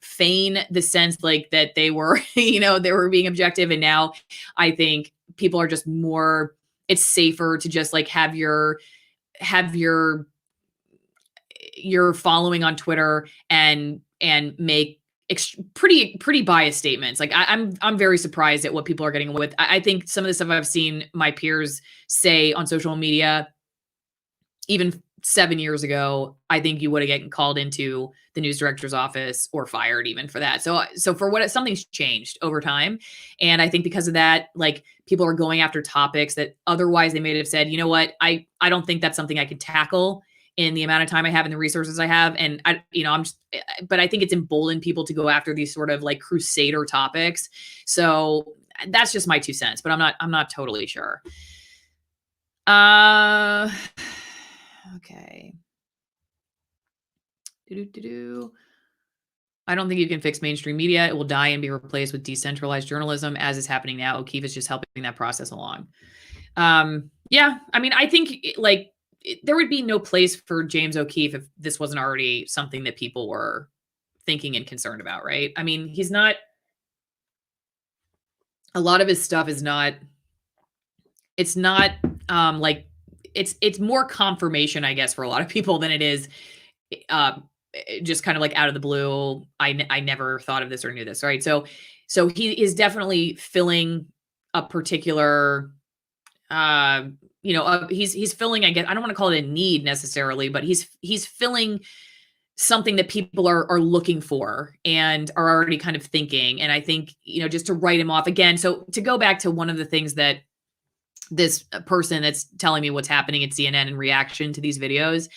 feign the sense like that they were, they were being objective. And now I think people are just more, it's safer to just like have your following on Twitter and make pretty biased statements. Like I'm very surprised at what people are getting away with. I think some of the stuff I've seen my peers say on social media, even 7 years ago, I think you would have gotten called into the news director's office or fired even for that. So for something's changed over time. And I think because of that, like people are going after topics that otherwise they may have said, you know what, I don't think that's something I could tackle in the amount of time I have and the resources I have. And but I think it's emboldened people to go after these sort of like crusader topics. So that's just my 2 cents, but I'm not totally sure. Okay. I don't think you can fix mainstream media. It will die and be replaced with decentralized journalism, as is happening now. O'Keefe is just helping that process along. Yeah, I mean, I think like there would be no place for James O'Keefe if this wasn't already something that people were thinking and concerned about, right? I mean, he's not. A lot of his stuff is not. It's not like. It's more confirmation, I guess, for a lot of people than it is just kind of like out of the blue. I never thought of this or knew this, right? So he is definitely filling a particular, he's filling, I guess, I don't want to call it a need necessarily, but he's filling something that people are looking for and are already kind of thinking. And I think, just to write him off again. So to go back to one of the things that this person that's telling me what's happening at CNN in reaction to these videos.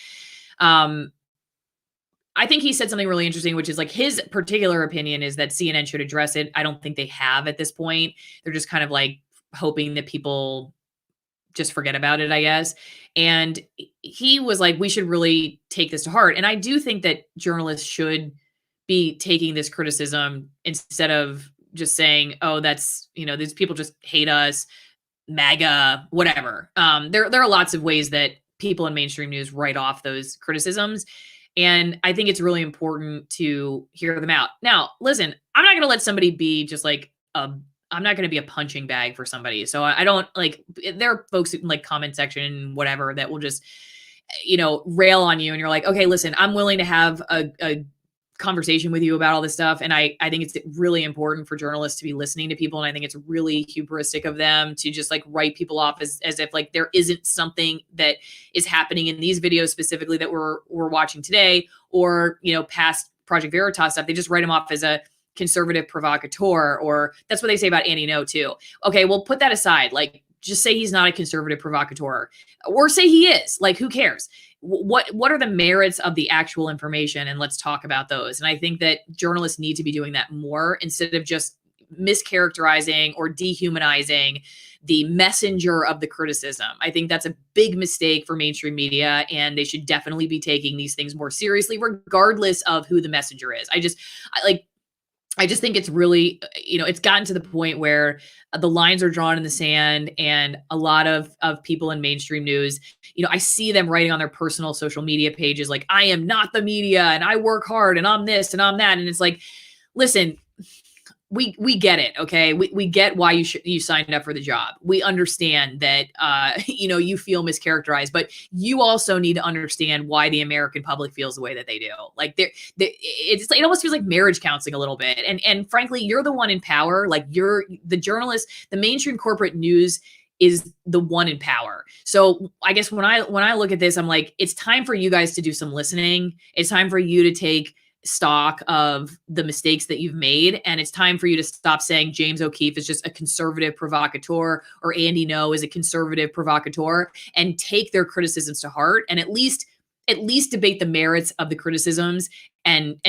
I think he said something really interesting, which is like his particular opinion is that CNN should address it. I don't think they have at this point. They're just kind of like hoping that people just forget about it, I guess. And he was like, we should really take this to heart. And I do think that journalists should be taking this criticism instead of just saying, oh, that's, these people just hate us. MAGA, whatever. There are lots of ways that people in mainstream news write off those criticisms. And I think it's really important to hear them out. Now, listen, I'm not going to let somebody be just like I'm not going to be a punching bag for somebody. So I don't like, there are folks in like comment section, whatever, that will just, rail on you. And you're like, okay, listen, I'm willing to have a conversation with you about all this stuff. And I think it's really important for journalists to be listening to people. And I think it's really hubristic of them to just like write people off as if like there isn't something that is happening in these videos specifically that we're watching today, or, past Project Veritas stuff. They just write them off as a conservative provocateur, or that's what they say about Andy Ngo too. Okay, well, put that aside. Like, just say he's not a conservative provocateur, or say he is. Like, who cares? What are the merits of the actual information? And let's talk about those. And I think that journalists need to be doing that more, instead of just mischaracterizing or dehumanizing the messenger of the criticism. I think that's a big mistake for mainstream media, and they should definitely be taking these things more seriously, regardless of who the messenger is. I just think it's really, it's gotten to the point where the lines are drawn in the sand, and a lot of people in mainstream news, I see them writing on their personal social media pages, like, I am not the media and I work hard and I'm this and I'm that. And it's like, listen, we get it. Okay. We get why you signed up for the job. We understand that, you feel mischaracterized, but you also need to understand why the American public feels the way that they do. Like it almost feels like marriage counseling a little bit. And frankly, you're the one in power. Like, you're the journalist, the mainstream corporate news is the one in power. So I guess when I look at this, I'm like, it's time for you guys to do some listening. It's time for you to take stock of the mistakes that you've made. And it's time for you to stop saying James O'Keefe is just a conservative provocateur, or Andy Ngo is a conservative provocateur, and take their criticisms to heart, and at least debate the merits of the criticisms, and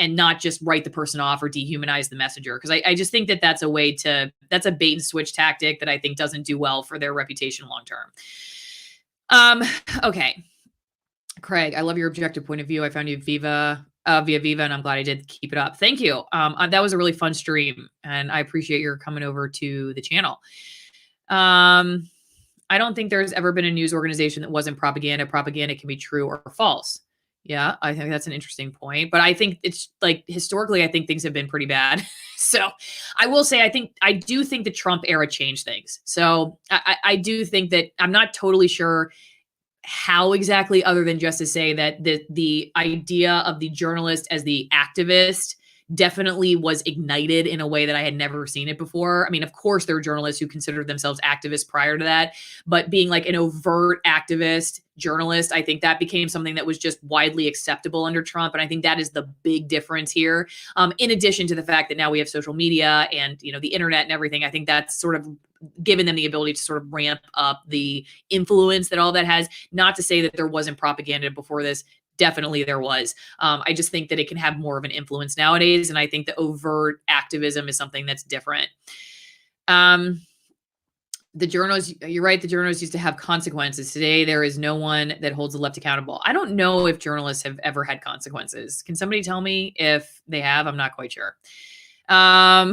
not just write the person off or dehumanize the messenger. Because I just think that's a bait and switch tactic that I think doesn't do well for their reputation long term. Okay. Craig, I love your objective point of view. I found you via Viva, and I'm glad I did keep it up. Thank you. That was a really fun stream, and I appreciate your coming over to the channel. I don't think there's ever been a news organization that wasn't propaganda. Propaganda can be true or false. Yeah, I think that's an interesting point. But I think it's like, historically, I think things have been pretty bad. So I will say, I do think the Trump era changed things. So I do think that, I'm not totally sure how exactly, other than just to say that the idea of the journalist as the activist definitely was ignited in a way that I had never seen it before. I mean, of course, there were journalists who considered themselves activists prior to that, but being like an overt activist journalist, I think that became something that was just widely acceptable under Trump. And I think that is the big difference here. In addition to the fact that now we have social media and, the internet and everything, I think that's sort of given them the ability to sort of ramp up the influence that all that has. Not to say that there wasn't propaganda before this. Definitely there was. I just think that it can have more of an influence nowadays. And I think the overt activism is something that's different. The journalists, you're right, the journalists used to have consequences. Today, there is no one that holds the left accountable. I don't know if journalists have ever had consequences. Can somebody tell me if they have? I'm not quite sure. I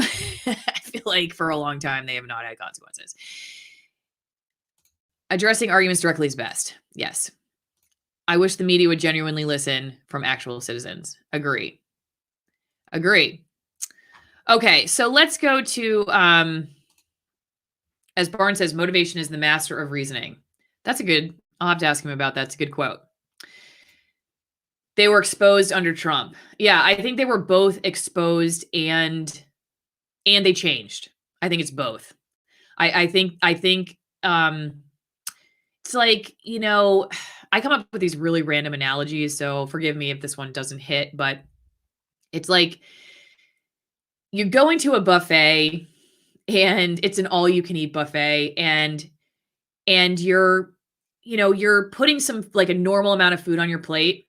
feel like for a long time, they have not had consequences. Addressing arguments directly is best. Yes. I wish the media would genuinely listen from actual citizens. Agree. Okay, so let's go to, as Barnes says, motivation is the master of reasoning. I'll have to ask him about that. It's a good quote. They were exposed under Trump. Yeah, I think they were both exposed and they changed. I think it's both. I think it's like, I come up with these really random analogies, so forgive me if this one doesn't hit, but it's like you're going to a buffet and it's an all-you-can-eat buffet, and you're putting some, like, a normal amount of food on your plate,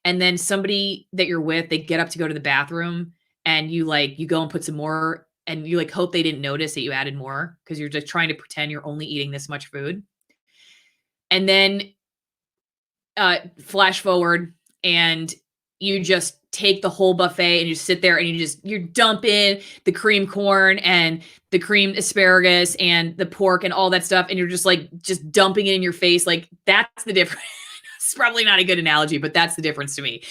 and then somebody that you're with, they get up to go to the bathroom, and you go and put some more, and you hope they didn't notice that you added more because you're just trying to pretend you're only eating this much food. And then flash forward, and you just take the whole buffet and you sit there and you dump in the cream corn and the creamed asparagus and the pork and all that stuff. And you're just dumping it in your face. Like, that's the difference. It's probably not a good analogy, but that's the difference to me.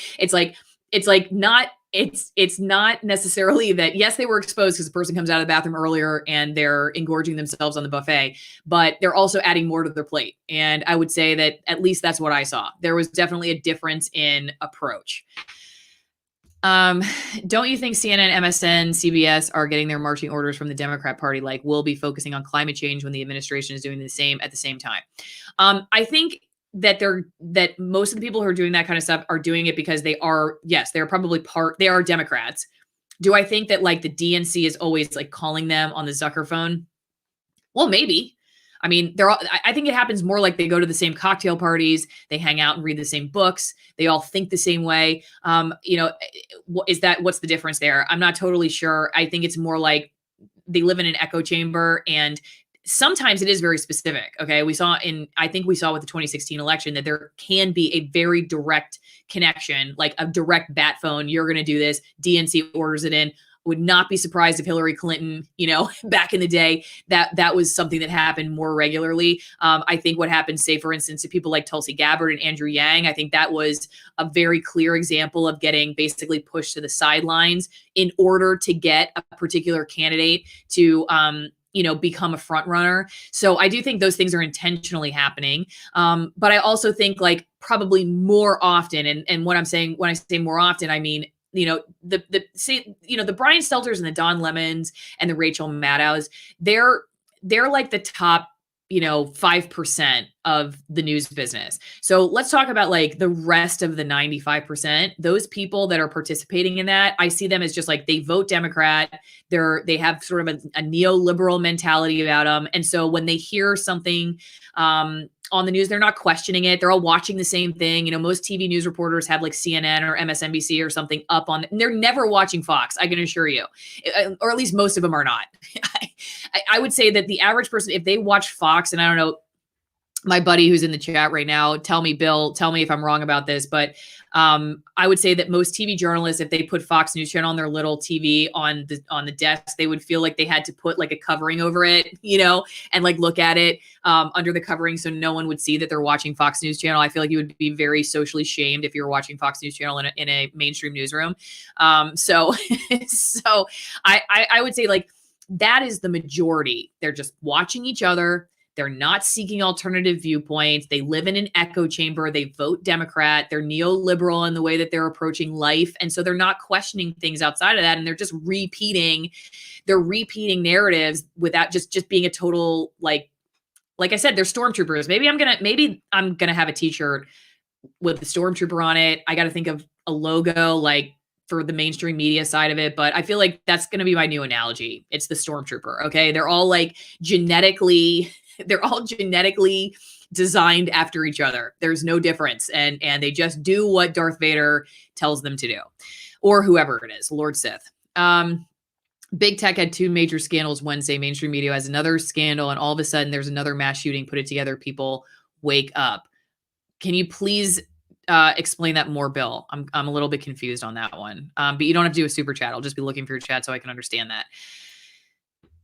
It's not necessarily that, yes, they were exposed because the person comes out of the bathroom earlier and they're engorging themselves on the buffet, but they're also adding more to their plate. And I would say that at least that's what I saw. There was definitely a difference in approach. Don't you think CNN, MSN, CBS are getting their marching orders from the Democrat Party? Like, we'll be focusing on climate change when the administration is doing the same at the same time. I think that most of the people who are doing that kind of stuff are doing it because they're probably they are Democrats. Do I think that like the DNC is always like calling them on the Zucker phone? Well, maybe. I mean, I think it happens more like they go to the same cocktail parties, they hang out and read the same books, they all think the same way. What's the difference there? I'm not totally sure. I think it's more like they live in an echo chamber, and sometimes it is very specific. Okay. I think we saw with the 2016 election that there can be a very direct connection, like a direct bat phone. You're going to do this. DNC orders it in. Would not be surprised if Hillary Clinton, back in the day, that was something that happened more regularly. I think what happened, say, for instance, to people like Tulsi Gabbard and Andrew Yang, I think that was a very clear example of getting basically pushed to the sidelines in order to get a particular candidate to, become a front runner. So I do think those things are intentionally happening. But I also think like probably more often, and what I'm saying, when I say more often, I mean, the Brian Stelters and the Don Lemons and the Rachel Maddows, they're like the top, 5% of the news business. So let's talk about like the rest of the 95%. Those people that are participating in that, I see them as just like, they vote Democrat. They have sort of a neoliberal mentality about them. And so when they hear something, on the news, they're not questioning it. They're all watching the same thing. Most TV news reporters have like CNN or MSNBC or something up on, and they're never watching Fox, I can assure you, or at least most of them are not. I would say that the average person, if they watch Fox, and I don't know, my buddy who's in the chat right now, Bill, tell me if I'm wrong about this, but I would say that most TV journalists, if they put Fox News Channel on their little TV on the desk, they would feel like they had to put like a covering over it, and like look at it under the covering so no one would see that they're watching Fox News Channel. I feel like you would be very socially shamed if you're watching Fox News Channel in a mainstream newsroom. So I would say like that is the majority. They're just watching each other. They're not seeking alternative viewpoints. They live in an echo chamber. They vote Democrat. They're neoliberal in the way that they're approaching life. And so they're not questioning things outside of that. And they're just repeating narratives without just being a total, like I said, they're stormtroopers. Maybe I'm going to have a t-shirt with the stormtrooper on it. I got to think of a logo like for the mainstream media side of it. But I feel like that's going to be my new analogy. It's the stormtrooper. Okay. They're all genetically designed after each other. There's no difference. And they just do what Darth Vader tells them to do, or whoever it is, Lord Sith. Big tech had two major scandals Wednesday. Mainstream media has another scandal, and all of a sudden there's another mass shooting. Put it together. People wake up. Can you please explain that more, Bill? I'm a little bit confused on that one. But you don't have to do a super chat. I'll just be looking for your chat so I can understand that.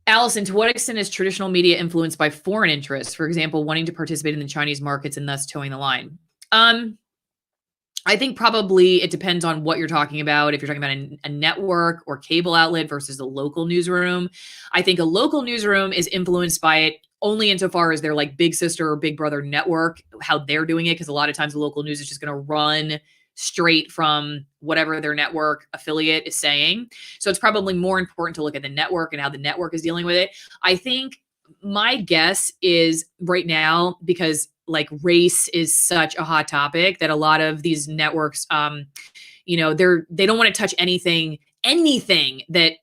Allison, to what extent is traditional media influenced by foreign interests? For example, wanting to participate in the Chinese markets and thus towing the line. I think probably it depends on what you're talking about. If you're talking about a network or cable outlet versus a local newsroom, I think a local newsroom is influenced by it only insofar as they're like big sister or big brother network, how they're doing it. Because a lot of times the local news is just going to run straight from whatever their network affiliate is saying. So it's probably more important to look at the network and how the network is dealing with it. I think my guess is right now, because like race is such a hot topic, that a lot of these networks, they don't want to touch anything that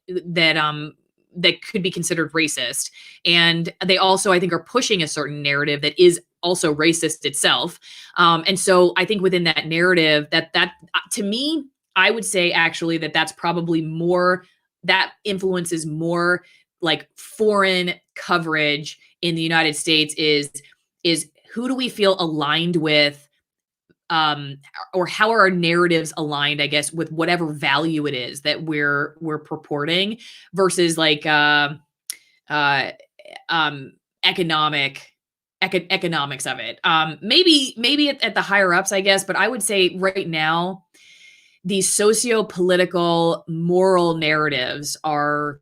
could be considered racist. And they also, I think, are pushing a certain narrative that is also racist itself. And so I think within that narrative that to me, I would say actually that's probably more, that influences more like foreign coverage in the United States is who do we feel aligned with, or how are our narratives aligned, I guess, with whatever value it is that we're purporting versus like economic economics of it. Maybe at the higher ups, I guess, but I would say right now, these socio-political moral narratives are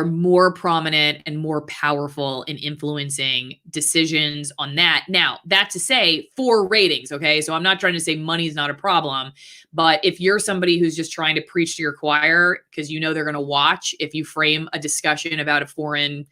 more prominent and more powerful in influencing decisions on that. Now, that to say, for ratings, okay? So I'm not trying to say money is not a problem, but if you're somebody who's just trying to preach to your choir because you know they're going to watch, if you frame a discussion about a foreign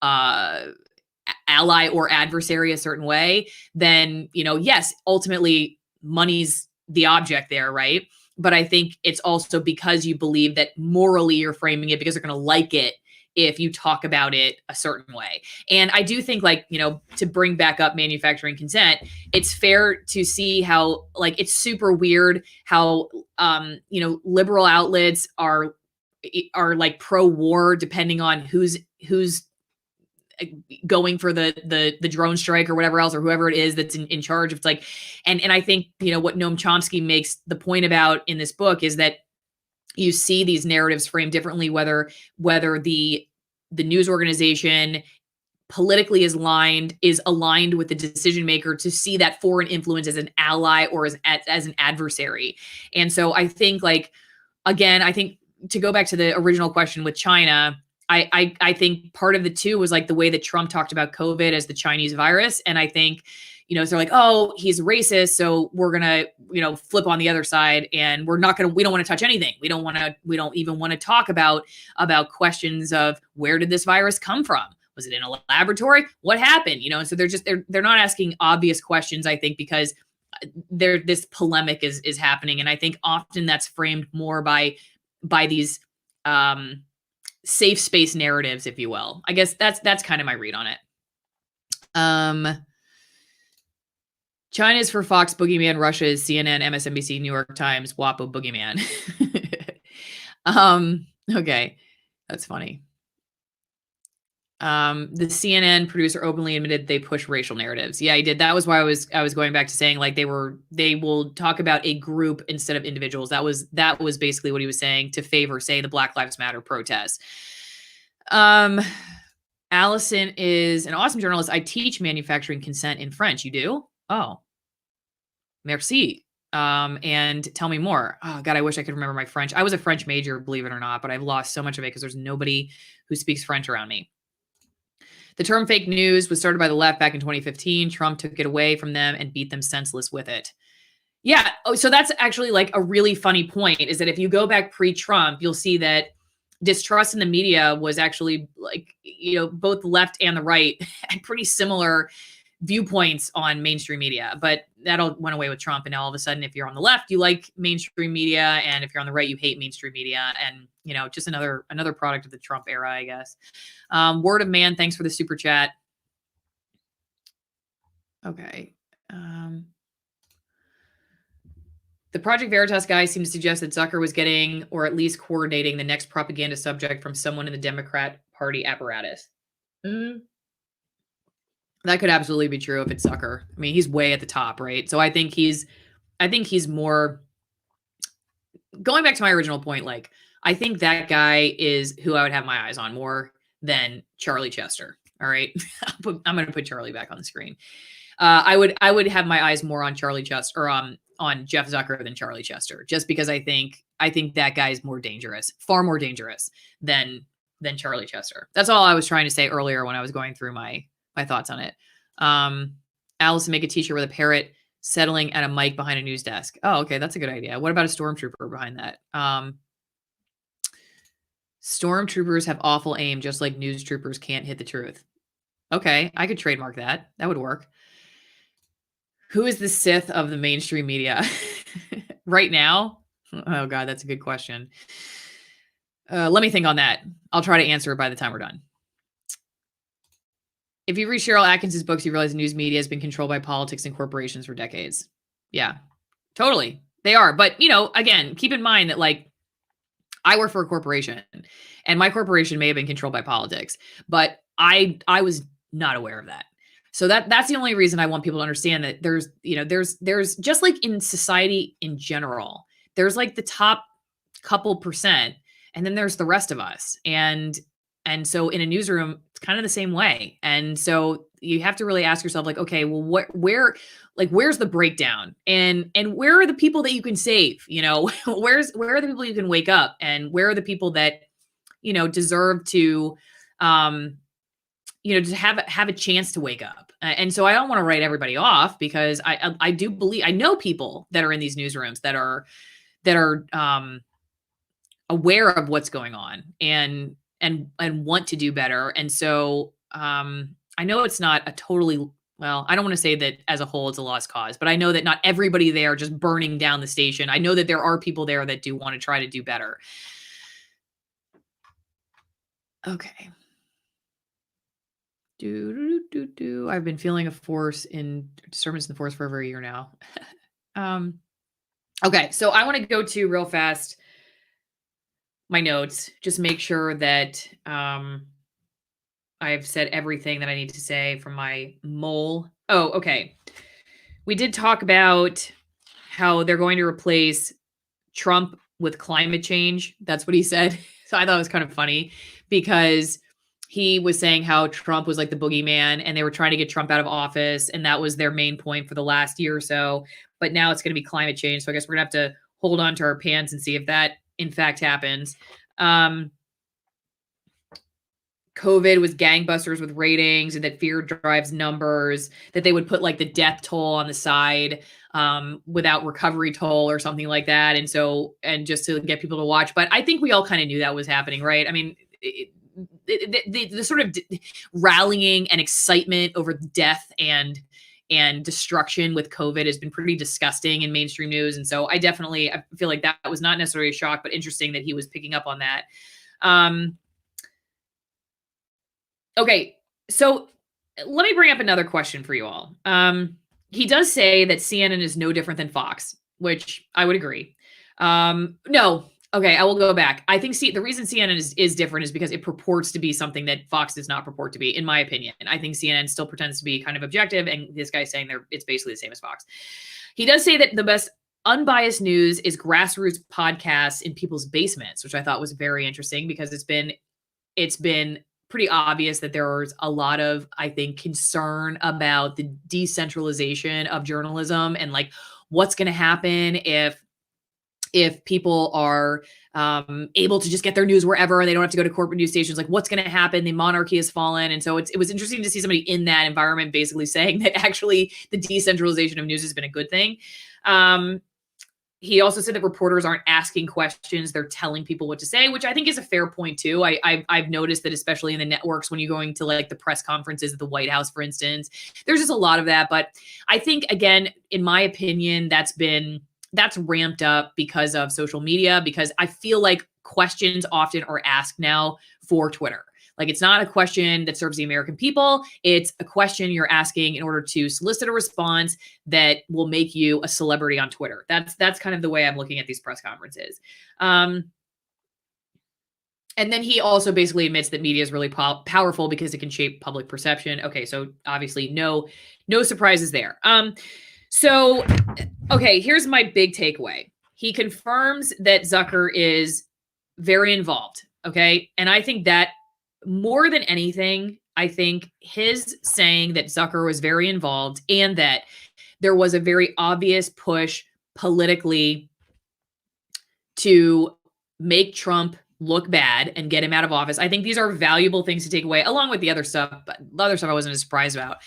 ally or adversary a certain way, then, yes, ultimately money's the object there, right? But I think it's also because you believe that morally you're framing it because they're going to like it if you talk about it a certain way. And I do think, like, to bring back up manufacturing consent, it's fair to see how, like, it's super weird how, liberal outlets are like pro-war depending on who's going for the drone strike or whatever else, or whoever it is that's in charge. It's like, and I think, what Noam Chomsky makes the point about in this book is that you see these narratives framed differently, whether the news organization politically is aligned with the decision maker to see that foreign influence as an ally or as an adversary. And so I think, like, again, I think to go back to the original question with China, I think part of the two was like the way that Trump talked about COVID as the Chinese virus. And I think, so they're like, oh, he's racist, so we're going to, flip on the other side, and we don't want to touch anything. We don't even want to talk about questions of where did this virus come from? Was it in a laboratory? What happened? And so they're not asking obvious questions, I think, because this polemic is happening. And I think often that's framed more by these safe space narratives, if you will. I guess that's kind of my read on it. China is for Fox Boogeyman, Russia is CNN, MSNBC, New York Times, WAPO Boogeyman. Okay, that's funny. The CNN producer openly admitted they push racial narratives. Yeah, he did. That was why I was going back to saying, like, they will talk about a group instead of individuals. That was basically what he was saying to favor, say, the Black Lives Matter protests. Allison is an awesome journalist. I teach manufacturing consent in French. You do? Oh, merci. And tell me more. Oh God, I wish I could remember my French. I was a French major, believe it or not, but I've lost so much of it because there's nobody who speaks French around me. The term fake news was started by the left back in 2015. Trump took it away from them and beat them senseless with it. Yeah. Oh, so that's actually like a really funny point, is that if you go back pre-Trump, you'll see that distrust in the media was actually, like, both the left and the right had pretty similar viewpoints on mainstream media, but that all went away with Trump. And now all of a sudden, if you're on the left, you like mainstream media, and if you're on the right, you hate mainstream media. And, just another product of the Trump era, I guess. Word of Man, thanks for the super chat. Okay. The Project Veritas guy seems to suggest that Zucker was getting, or at least coordinating, the next propaganda subject from someone in the Democrat Party apparatus. That could absolutely be true if it's Zucker. I mean, he's way at the top, right? So I think he's more, going back to my original point, like, I think that guy is who I would have my eyes on more than Charlie Chester. All right. I'm going to put Charlie back on the screen. I would have my eyes more on Charlie Chester, or on Jeff Zucker than Charlie Chester, just because I think that guy is more dangerous, far more dangerous than Charlie Chester. That's all I was trying to say earlier when I was going through my thoughts on it. Allison, make a t-shirt with a parrot settling at a mic behind a news desk. Oh, okay. That's a good idea. What about a stormtrooper behind that? Stormtroopers have awful aim, just like news troopers can't hit the truth. Okay. I could trademark that. That would work. Who is the Sith of the mainstream media right now? Oh God, that's a good question. Let me think on that. I'll try to answer it by the time we're done. If you read Cheryl Atkins's books, you realize the news media has been controlled by politics and corporations for decades. Yeah, totally. They are. But, again, keep in mind that, like, I work for a corporation, and my corporation may have been controlled by politics, but I was not aware of that. So that's the only reason I want people to understand that there's just, like, in society in general, there's, like, the top couple percent, and then there's the rest of us. And so in a newsroom, it's kind of the same way. And so you have to really ask yourself, like, okay, well, where's the breakdown, and where are the people that you can save? Where are the people you can wake up, and where are the people that deserve to just have a chance to wake up. And so I don't want to write everybody off, because I do believe, I know people that are in these newsrooms that are aware of what's going on and want to do better. And so I know it's not a totally, well, I don't want to say that as a whole it's a lost cause, but I know that not everybody there just burning down the station. I know that there are people there that do want to try to do better. Okay. I've been feeling a disturbance in the force for over a year now. Okay, so I want to go to real fast my notes, just make sure that I've said everything that I need to say from my mole. Oh, okay. We did talk about how they're going to replace Trump with climate change. That's what he said. So I thought it was kind of funny, because he was saying how Trump was like the boogeyman, and they were trying to get Trump out of office, and that was their main point for the last year or so. But now it's going to be climate change. So I guess we're going to have to hold on to our pants and see if that in fact happens. COVID was gangbusters with ratings, and that fear drives numbers, that they would put like the death toll on the side without recovery toll or something like that. And just to get people to watch. But I think we all kind of knew that was happening, right? I mean, the sort of rallying and excitement over death and destruction with COVID has been pretty disgusting in mainstream news. And so I feel like that was not necessarily a shock, but interesting that he was picking up on that. Okay, so let me bring up another question for you all. He does say that CNN is no different than Fox, which I would agree. No. Okay, I will go back. I think the reason CNN is different is because it purports to be something that Fox does not purport to be, in my opinion. I think CNN still pretends to be kind of objective, and this guy's saying it's basically the same as Fox. He does say that the best unbiased news is grassroots podcasts in people's basements, which I thought was very interesting, because it's been pretty obvious that there's a lot of, I think, concern about the decentralization of journalism, and like what's going to happen if people are able to just get their news wherever and they don't have to go to corporate news stations. Like, what's going to happen? The monarchy has fallen. And so it was interesting to see somebody in that environment basically saying that actually the decentralization of news has been a good thing. He also said that reporters aren't asking questions. They're telling people what to say, which I think is a fair point too. I've noticed that, especially in the networks, when you're going to like the press conferences at the White House, for instance, there's just a lot of that. But I think, again, in my opinion, that's ramped up because of social media, because I feel like questions often are asked now for Twitter. Like, it's not a question that serves the American people. It's a question you're asking in order to solicit a response that will make you a celebrity on Twitter. That's kind of the way I'm looking at these press conferences. And then he also basically admits that media is really powerful because it can shape public perception. Okay, so obviously no surprises there. So, okay, here's my big takeaway. He confirms that Zucker is very involved, okay? And I think that more than anything, I think his saying that Zucker was very involved and that there was a very obvious push politically to make Trump look bad and get him out of office, I think these are valuable things to take away, along with the other stuff. But the other stuff I wasn't as surprised about.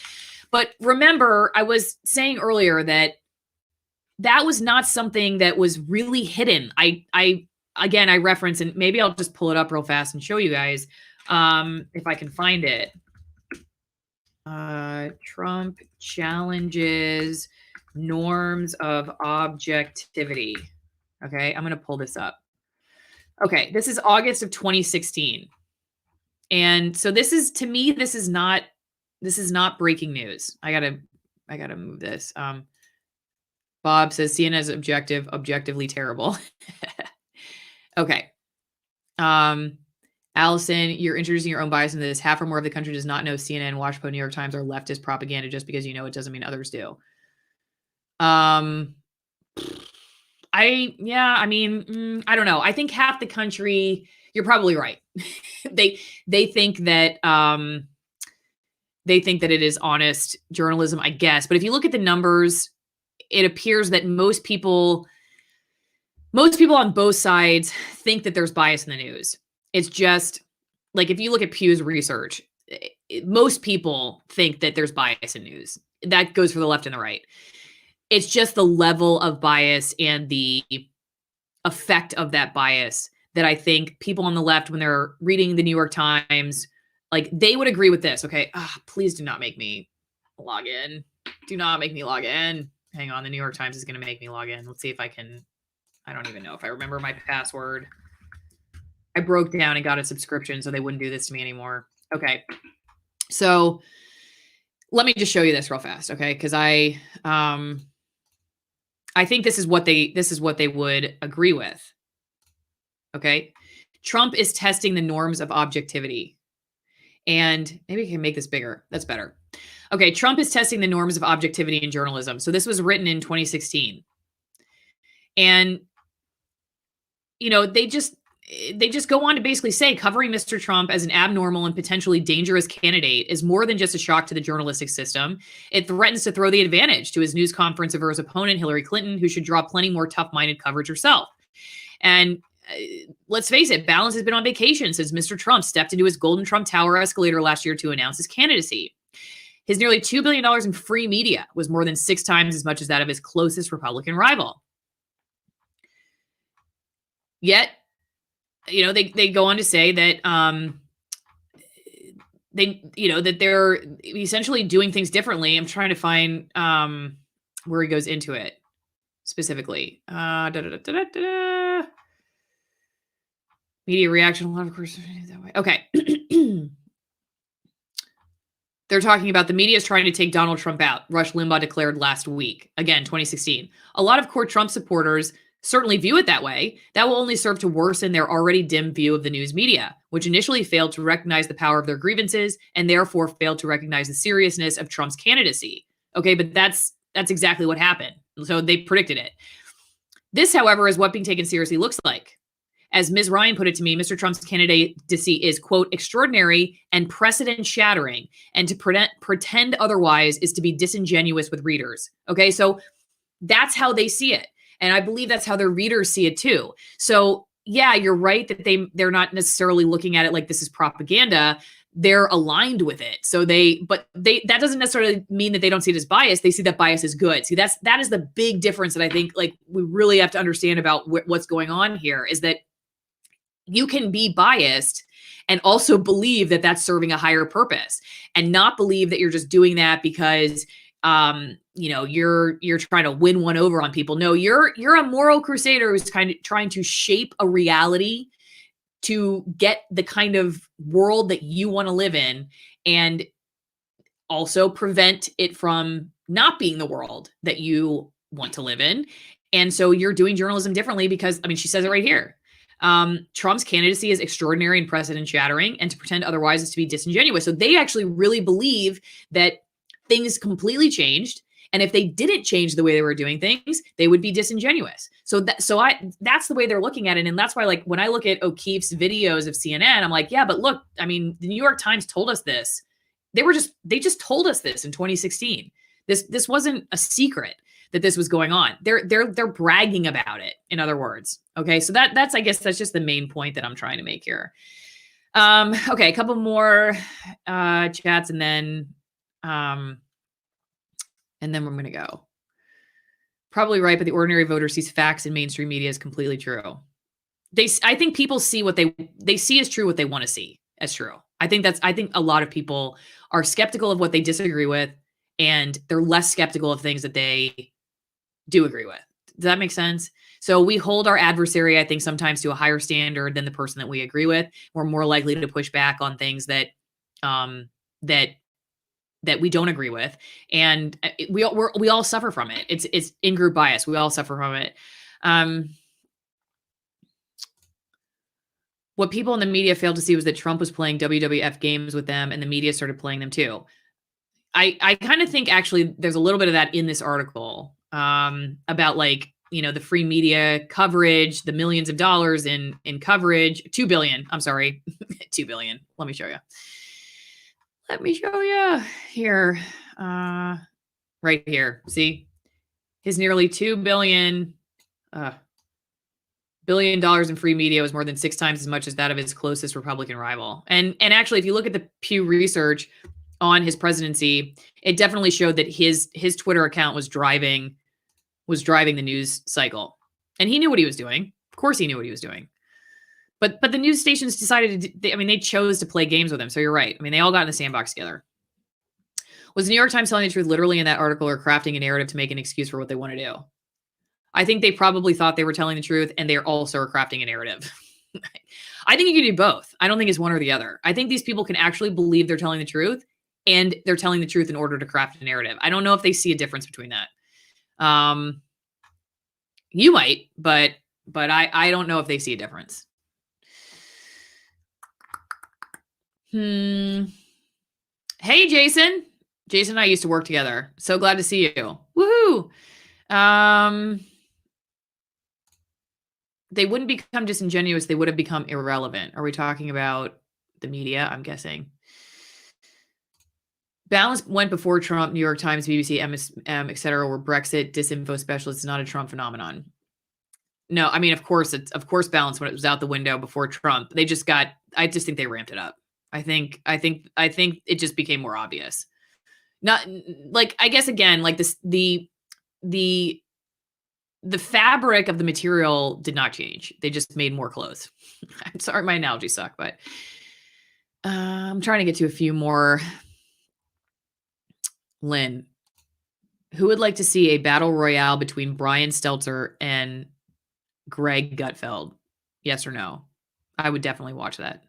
But remember, I was saying earlier that was not something that was really hidden. I reference, and maybe I'll just pull it up real fast and show you guys if I can find it. Trump challenges norms of objectivity. Okay, I'm going to pull this up. Okay, this is August of 2016. And so this is not breaking news. I gotta move this. Bob says CNN is objectively terrible. Okay. Allison, you're introducing your own bias into this. Half or more of the country does not know CNN, Washington, New York Times, or leftist propaganda. Just because you know it doesn't mean others do. I don't know. I think half the country You're probably right. they think that it is honest journalism, I guess. But if you look at the numbers, it appears that most people on both sides think that there's bias in the news. It's just like if you look at Pew's research, most people think that there's bias in news. That goes for the left and the right. It's just the level of bias and the effect of that bias that I think people on the left, when they're reading the New York Times, like they would agree with this. Okay. Please do not make me log in. Do not make me log in. Hang on. The New York Times is going to make me log in. Let's see if I can. I don't even know if I remember my password. I broke down and got a subscription so they wouldn't do this to me anymore. Okay. So let me just show you this real fast. Okay. Cause I think this is what they would agree with. Okay. Trump is testing the norms of objectivity. And maybe I can make this bigger. That's better. Okay. Trump is testing the norms of objectivity in journalism. So this was written in 2016. And, you know, they just go on to basically say covering Mr. Trump as an abnormal and potentially dangerous candidate is more than just a shock to the journalistic system. It threatens to throw the advantage to his news conference over his opponent, Hillary Clinton, who should draw plenty more tough-minded coverage herself. And let's face it, balance has been on vacation since Mr. Trump stepped into his Golden Trump Tower escalator last year to announce his candidacy. His nearly $2 billion in free media was more than 6 times as much as that of his closest Republican rival. Yet, you know, they go on to say that that they're essentially doing things differently. I'm trying to find where he goes into it specifically. Media reaction, a lot of course that way. Okay. They're talking about the media is trying to take Donald Trump out. Rush Limbaugh declared last week. Again, 2016. A lot of core Trump supporters certainly view it that way. That will only serve to worsen their already dim view of the news media, which initially failed to recognize the power of their grievances and therefore failed to recognize the seriousness of Trump's candidacy. Okay, but that's exactly what happened. So they predicted it. This, however, is what being taken seriously looks like. As Ms. Ryan put it to me, Mr. Trump's candidacy is, quote, extraordinary and precedent-shattering, and to pretend otherwise is to be disingenuous with readers. Okay, so that's how they see it. And I believe that's how their readers see it too. So yeah, you're right that they're not necessarily looking at it like this is propaganda. They're aligned with it. So that doesn't necessarily mean that they don't see it as bias. They see that bias is good. See, that is the big difference that I think like we really have to understand about what's going on here is that you can be biased and also believe that that's serving a higher purpose and not believe that you're just doing that because you're trying to win one over on people. No, you're a moral crusader who's kind of trying to shape a reality to get the kind of world that you want to live in and also prevent it from not being the world that you want to live in. And so you're doing journalism differently because, I mean, she says it right here. Trump's candidacy is extraordinary and precedent shattering, and to pretend otherwise is to be disingenuous. So they actually really believe that things completely changed. And if they didn't change the way they were doing things, they would be disingenuous. So that's the way they're looking at it. And that's why, like, when I look at O'Keefe's videos of CNN, I'm like, yeah, but look, I mean, the New York Times told us this. They just told us this in 2016. This wasn't a secret that this was going on. They're bragging about it, in other words. Okay. So that's, I guess that's just the main point that I'm trying to make here. Okay. A couple more, chats and then we're going to go. Probably right, but the ordinary voter sees facts in mainstream media as completely true. I think people see what they see as true what they want to see as true. I think a lot of people are skeptical of what they disagree with, and they're less skeptical of things that they do agree with. Does that make sense? So we hold our adversary, I think, sometimes to a higher standard than the person that we agree with. We're more likely to push back on things that we don't agree with, and we all suffer from it. It's in-group bias. We all suffer from it. What people in the media failed to see was that Trump was playing WWF games with them, and the media started playing them too. I kind of think actually there's a little bit of that in this article about, like, the free media coverage, the millions of dollars in coverage, 2 billion. I'm sorry, 2 billion. Let me show you. Let me show you here. Right here. See his nearly $2 billion in free media was more than 6 times as much as that of his closest Republican rival. And actually, if you look at the Pew Research on his presidency, it definitely showed that his Twitter account was driving the news cycle. And he knew what he was doing. Of course he knew what he was doing. But the news stations decided they chose to play games with him. So you're right. I mean, they all got in the sandbox together. Was the New York Times telling the truth literally in that article, or crafting a narrative to make an excuse for what they want to do? I think they probably thought they were telling the truth, and they're also crafting a narrative. I think you can do both. I don't think it's one or the other. I think these people can actually believe they're telling the truth, and they're telling the truth in order to craft a narrative. I don't know if they see a difference between that. You might, but I don't know if they see a difference. Hey, Jason. Jason and I used to work together. So glad to see you. Woohoo. They wouldn't become disingenuous. They would have become irrelevant. Are we talking about the media? I'm guessing. Balance went before Trump, New York Times, BBC, MSM, etc. were Brexit disinfo specialists, not a Trump phenomenon. No, I mean, of course, Balance when it was out the window before Trump. I just think they ramped it up. I think it just became more obvious. Not like, I guess again, like this, the fabric of the material did not change. They just made more clothes. I'm sorry, my analogy sucked, but I'm trying to get to a few more. Lynn, who would like to see a battle royale between Brian Stelter and Greg Gutfeld? Yes or no? I would definitely watch that.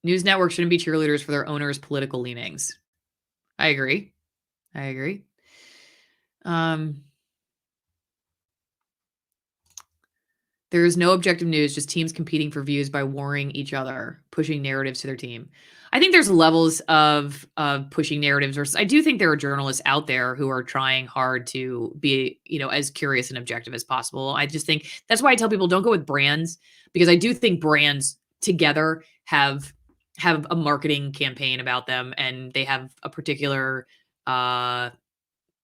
News networks shouldn't be cheerleaders for their owners' political leanings. I agree. There is no objective news, just teams competing for views by warring each other, pushing narratives to their team. I think there's levels of pushing narratives. Versus, I do think there are journalists out there who are trying hard to be, as curious and objective as possible. I just think that's why I tell people don't go with brands, because I do think brands together have a marketing campaign about them, and they have a particular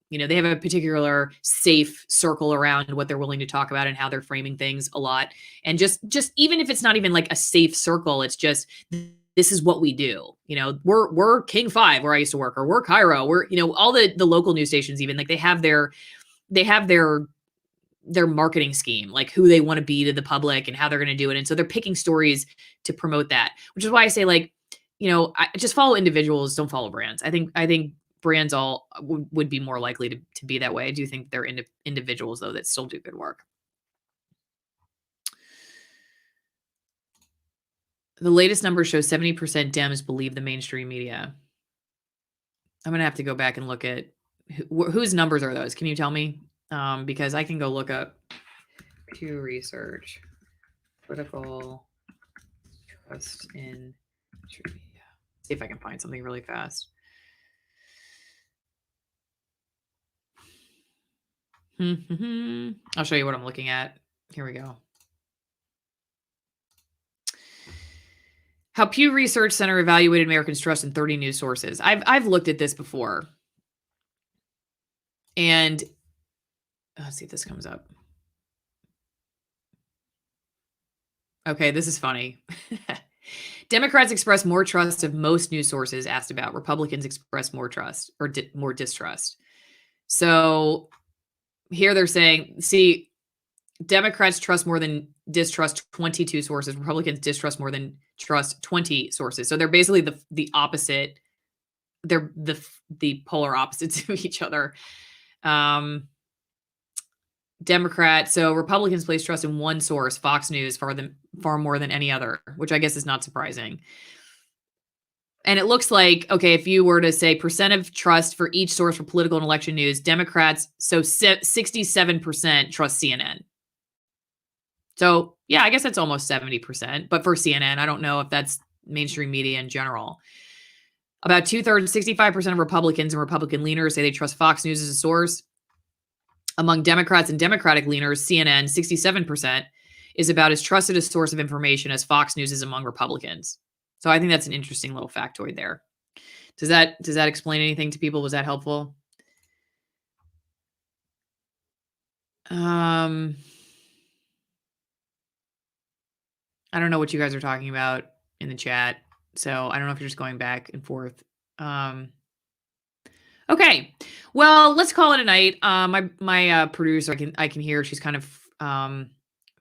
they have a particular safe circle around what they're willing to talk about and how they're framing things a lot. And just even if it's not even like a safe circle, it's just, this is what we do. We're King 5 where I used to work, or we're Cairo. We're, all the local news stations, even like they have their marketing scheme, like who they want to be to the public and how they're going to do it. And so they're picking stories to promote that, which is why I say, like, I just follow individuals, don't follow brands. I think brands all would be more likely to be that way. I do think they're individuals, though, that still do good work. The latest numbers show 70% Dems believe the mainstream media. I'm going to have to go back and look at whose numbers are those. Can you tell me? Because I can go look up Pew Research, political trust in media. See if I can find something really fast. I'll show you what I'm looking at. Here we go. How Pew Research Center evaluated Americans' trust in 30 news sources. I've looked at this before. And let's see if this comes up. Okay, this is funny. Democrats express more trust of most news sources asked about. Republicans express more trust or more distrust. So here they're saying, see, Democrats trust more than distrust 22 sources. Republicans distrust more than trust 20 sources. So they're basically the opposite. They're the polar opposites of each other. Democrat. So Republicans place trust in one source, Fox News, far more than any other, which I guess is not surprising. And it looks like, okay, if you were to say percent of trust for each source for political and election news, Democrats, so 67% trust CNN. So yeah, I guess that's almost 70%. But for CNN, I don't know if that's mainstream media in general. About 2/3, 65% of Republicans and Republican leaners say they trust Fox News as a source. Among Democrats and Democratic leaners, CNN, 67%, is about as trusted a source of information as Fox News is among Republicans. So I think that's an interesting little factoid there. Does that explain anything to people? Was that helpful? I don't know what you guys are talking about in the chat, so I don't know if you're just going back and forth. Okay, well, let's call it a night. My producer, I can hear she's kind of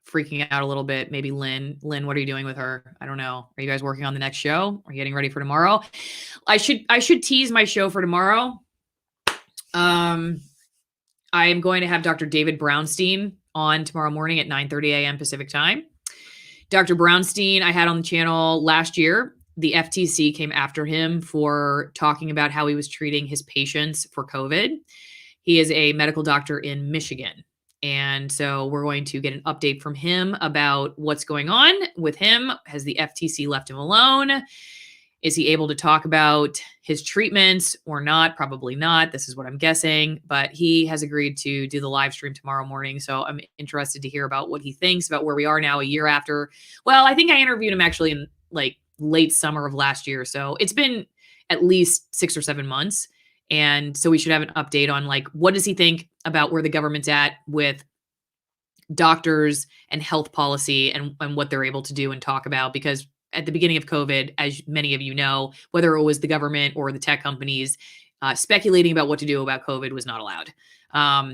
freaking out a little bit. Maybe Lynn, what are you doing with her? I don't know. Are you guys working on the next show? Are you getting ready for tomorrow? I should tease my show for tomorrow. I am going to have Dr. David Brownstein on tomorrow morning at 9:30 a.m. Pacific time. Dr. Brownstein, I had on the channel last year. The FTC came after him for talking about how he was treating his patients for COVID. He is a medical doctor in Michigan. And so we're going to get an update from him about what's going on with him. Has the FTC left him alone? Is he able to talk about his treatments or not? Probably not. This is what I'm guessing. But he has agreed to do the live stream tomorrow morning. So I'm interested to hear about what he thinks about where we are now a year after. Well, I think I interviewed him actually in like late summer of last year. So it's been at least 6 or 7 months. And so we should have an update on like, what does he think about where the government's at with doctors and health policy and what they're able to do and talk about? Because at the beginning of COVID, as many of you know, whether it was the government or the tech companies, speculating about what to do about COVID was not allowed.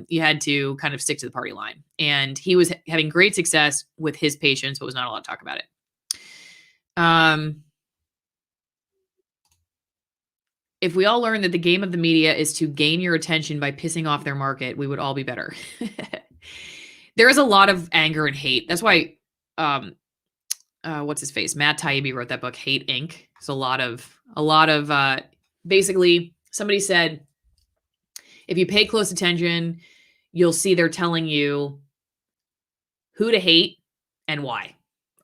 You had to kind of stick to the party line. And he was having great success with his patients, but was not allowed to talk about it. If we all learned that the game of the media is to gain your attention by pissing off their market, we would all be better. There is a lot of anger and hate. That's why, what's his face? Matt Taibbi wrote that book, Hate Inc. It's a lot of basically somebody said, if you pay close attention, you'll see they're telling you who to hate and why.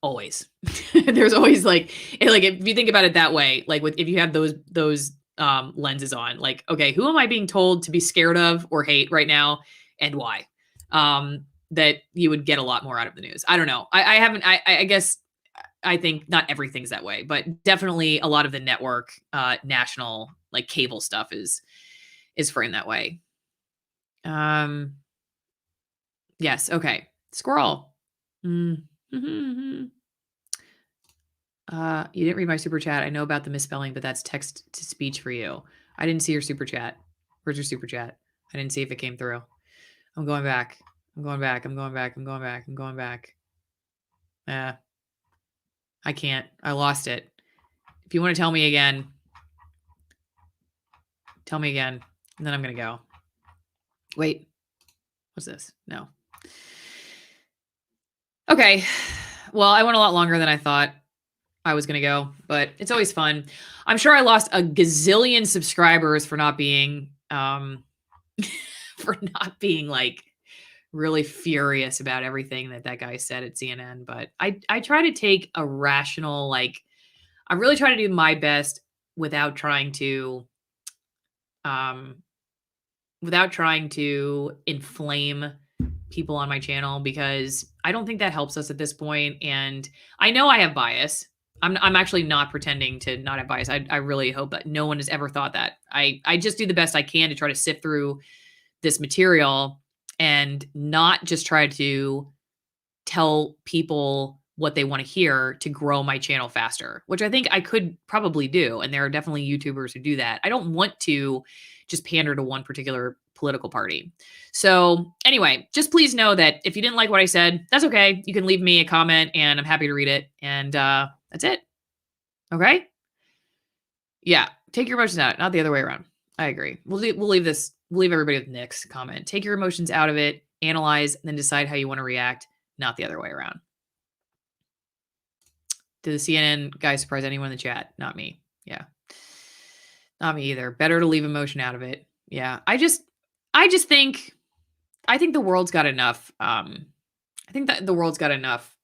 Always. There's always like if you think about it that way, like if you have those lenses on, like, okay, who am I being told to be scared of or hate right now and why? That you would get a lot more out of the news. I don't know. I guess I think not everything's that way, but definitely a lot of the network, national, like cable stuff is framed that way. Yes. Okay. Squirrel. You didn't read my super chat. I know about the misspelling, but that's text to speech for you. I didn't see your super chat. Where's your super chat? I didn't see if it came through. I'm going back. I can't. I lost it. If you want to tell me again, tell me again, and then I'm going to go. Wait. What's this? No. Okay. Well, I went a lot longer than I thought I was going to go, but it's always fun. I'm sure I lost a gazillion subscribers for not being, like really furious about everything that guy said at CNN. But I try to take a rational, like, I really try to do my best without trying to inflame people on my channel, because I don't think that helps us at this point. And I know I have bias. I'm actually not pretending to not have bias. I really hope that no one has ever thought that. I just do the best I can to try to sift through this material and not just try to tell people what they want to hear to grow my channel faster, which I think I could probably do. And there are definitely YouTubers who do that. I don't want to just pander to one particular political party. So anyway, just please know that if you didn't like what I said, that's okay. You can leave me a comment and I'm happy to read it. And that's it. Okay? Yeah. Take your emotions out, not the other way around. I agree. We'll leave everybody with Nick's comment. Take your emotions out of it, analyze, and then decide how you want to react, not the other way around. Did the CNN guy surprise anyone in the chat? Not me. Yeah. Not me either. Better to leave emotion out of it. Yeah. I think the world's got enough. I think that the world's got enough.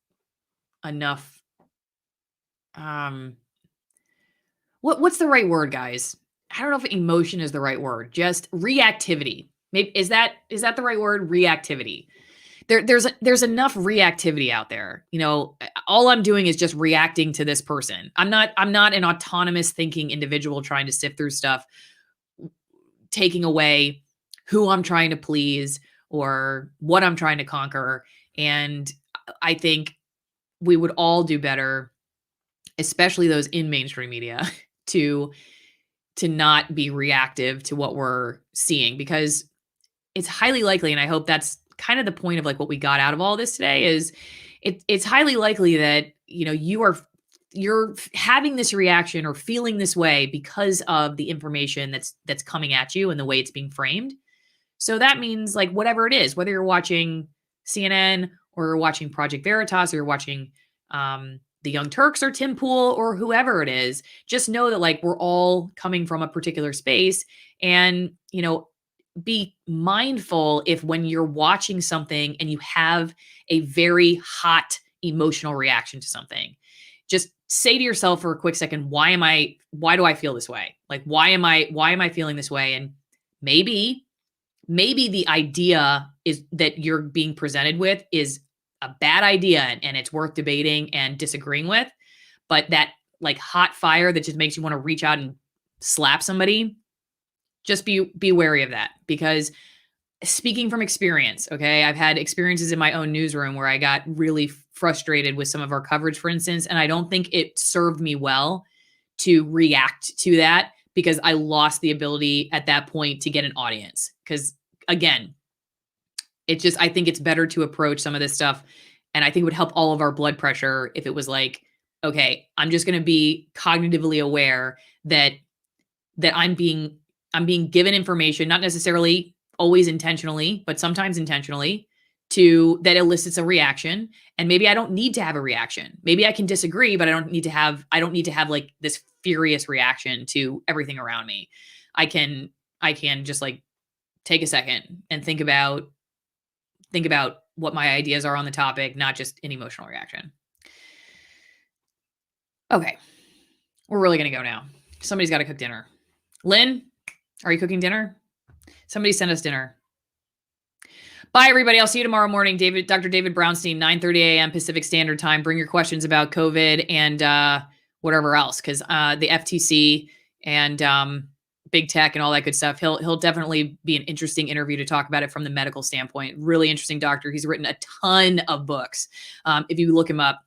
what's the right word, guys? I don't know if emotion is the right word. Just reactivity. Maybe is that the right word? Reactivity. There's enough reactivity out there. You know, all I'm doing is just reacting to this person. I'm not an autonomous thinking individual trying to sift through stuff, taking away who I'm trying to please or what I'm trying to conquer. And I think we would all do better, especially those in mainstream media, to not be reactive to what we're seeing, because it's highly likely, and I hope that's kind of the point of like what we got out of all this today, is it's highly likely that, you know, you're having this reaction or feeling this way because of the information that's coming at you and the way it's being framed. So that means, like, whatever it is, whether you're watching CNN or you're watching Project Veritas or you're watching the Young Turks or Tim Pool or whoever it is, just know that, like, we're all coming from a particular space. And, you know, be mindful if when you're watching something and you have a very hot emotional reaction to something, just say to yourself for a quick second, why do I feel this way? Like, why am I feeling this way? And maybe the idea is that you're being presented with is a bad idea and it's worth debating and disagreeing with. But that, like, hot fire that just makes you want to reach out and slap somebody, just be wary of that. Because speaking from experience, okay, I've had experiences in my own newsroom where I got really frustrated with some of our coverage, for instance, and I don't think it served me well to react to that, because I lost the ability at that point to get an audience. Because again, I think it's better to approach some of this stuff, and I think it would help all of our blood pressure if it was like, okay, I'm just going to be cognitively aware that I'm being given information, not necessarily always intentionally, but sometimes intentionally, that elicits a reaction. And maybe I don't need to have a reaction. Maybe I can disagree, but I don't need to have like this furious reaction to everything around me. I can just, like, take a second and think about what my ideas are on the topic, not just an emotional reaction. Okay. We're really going to go now. Somebody's got to cook dinner. Lynn, are you cooking dinner? Somebody send us dinner. Bye, everybody. I'll see you tomorrow morning. Dr. David Brownstein, 9:30 a.m. Pacific Standard Time. Bring your questions about COVID and whatever else, because the FTC and big tech and all that good stuff. He'll definitely be an interesting interview to talk about it from the medical standpoint. Really interesting doctor. He's written a ton of books. If you look him up,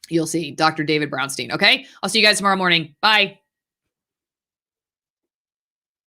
you'll see Dr. David Brownstein. Okay, I'll see you guys tomorrow morning. Bye.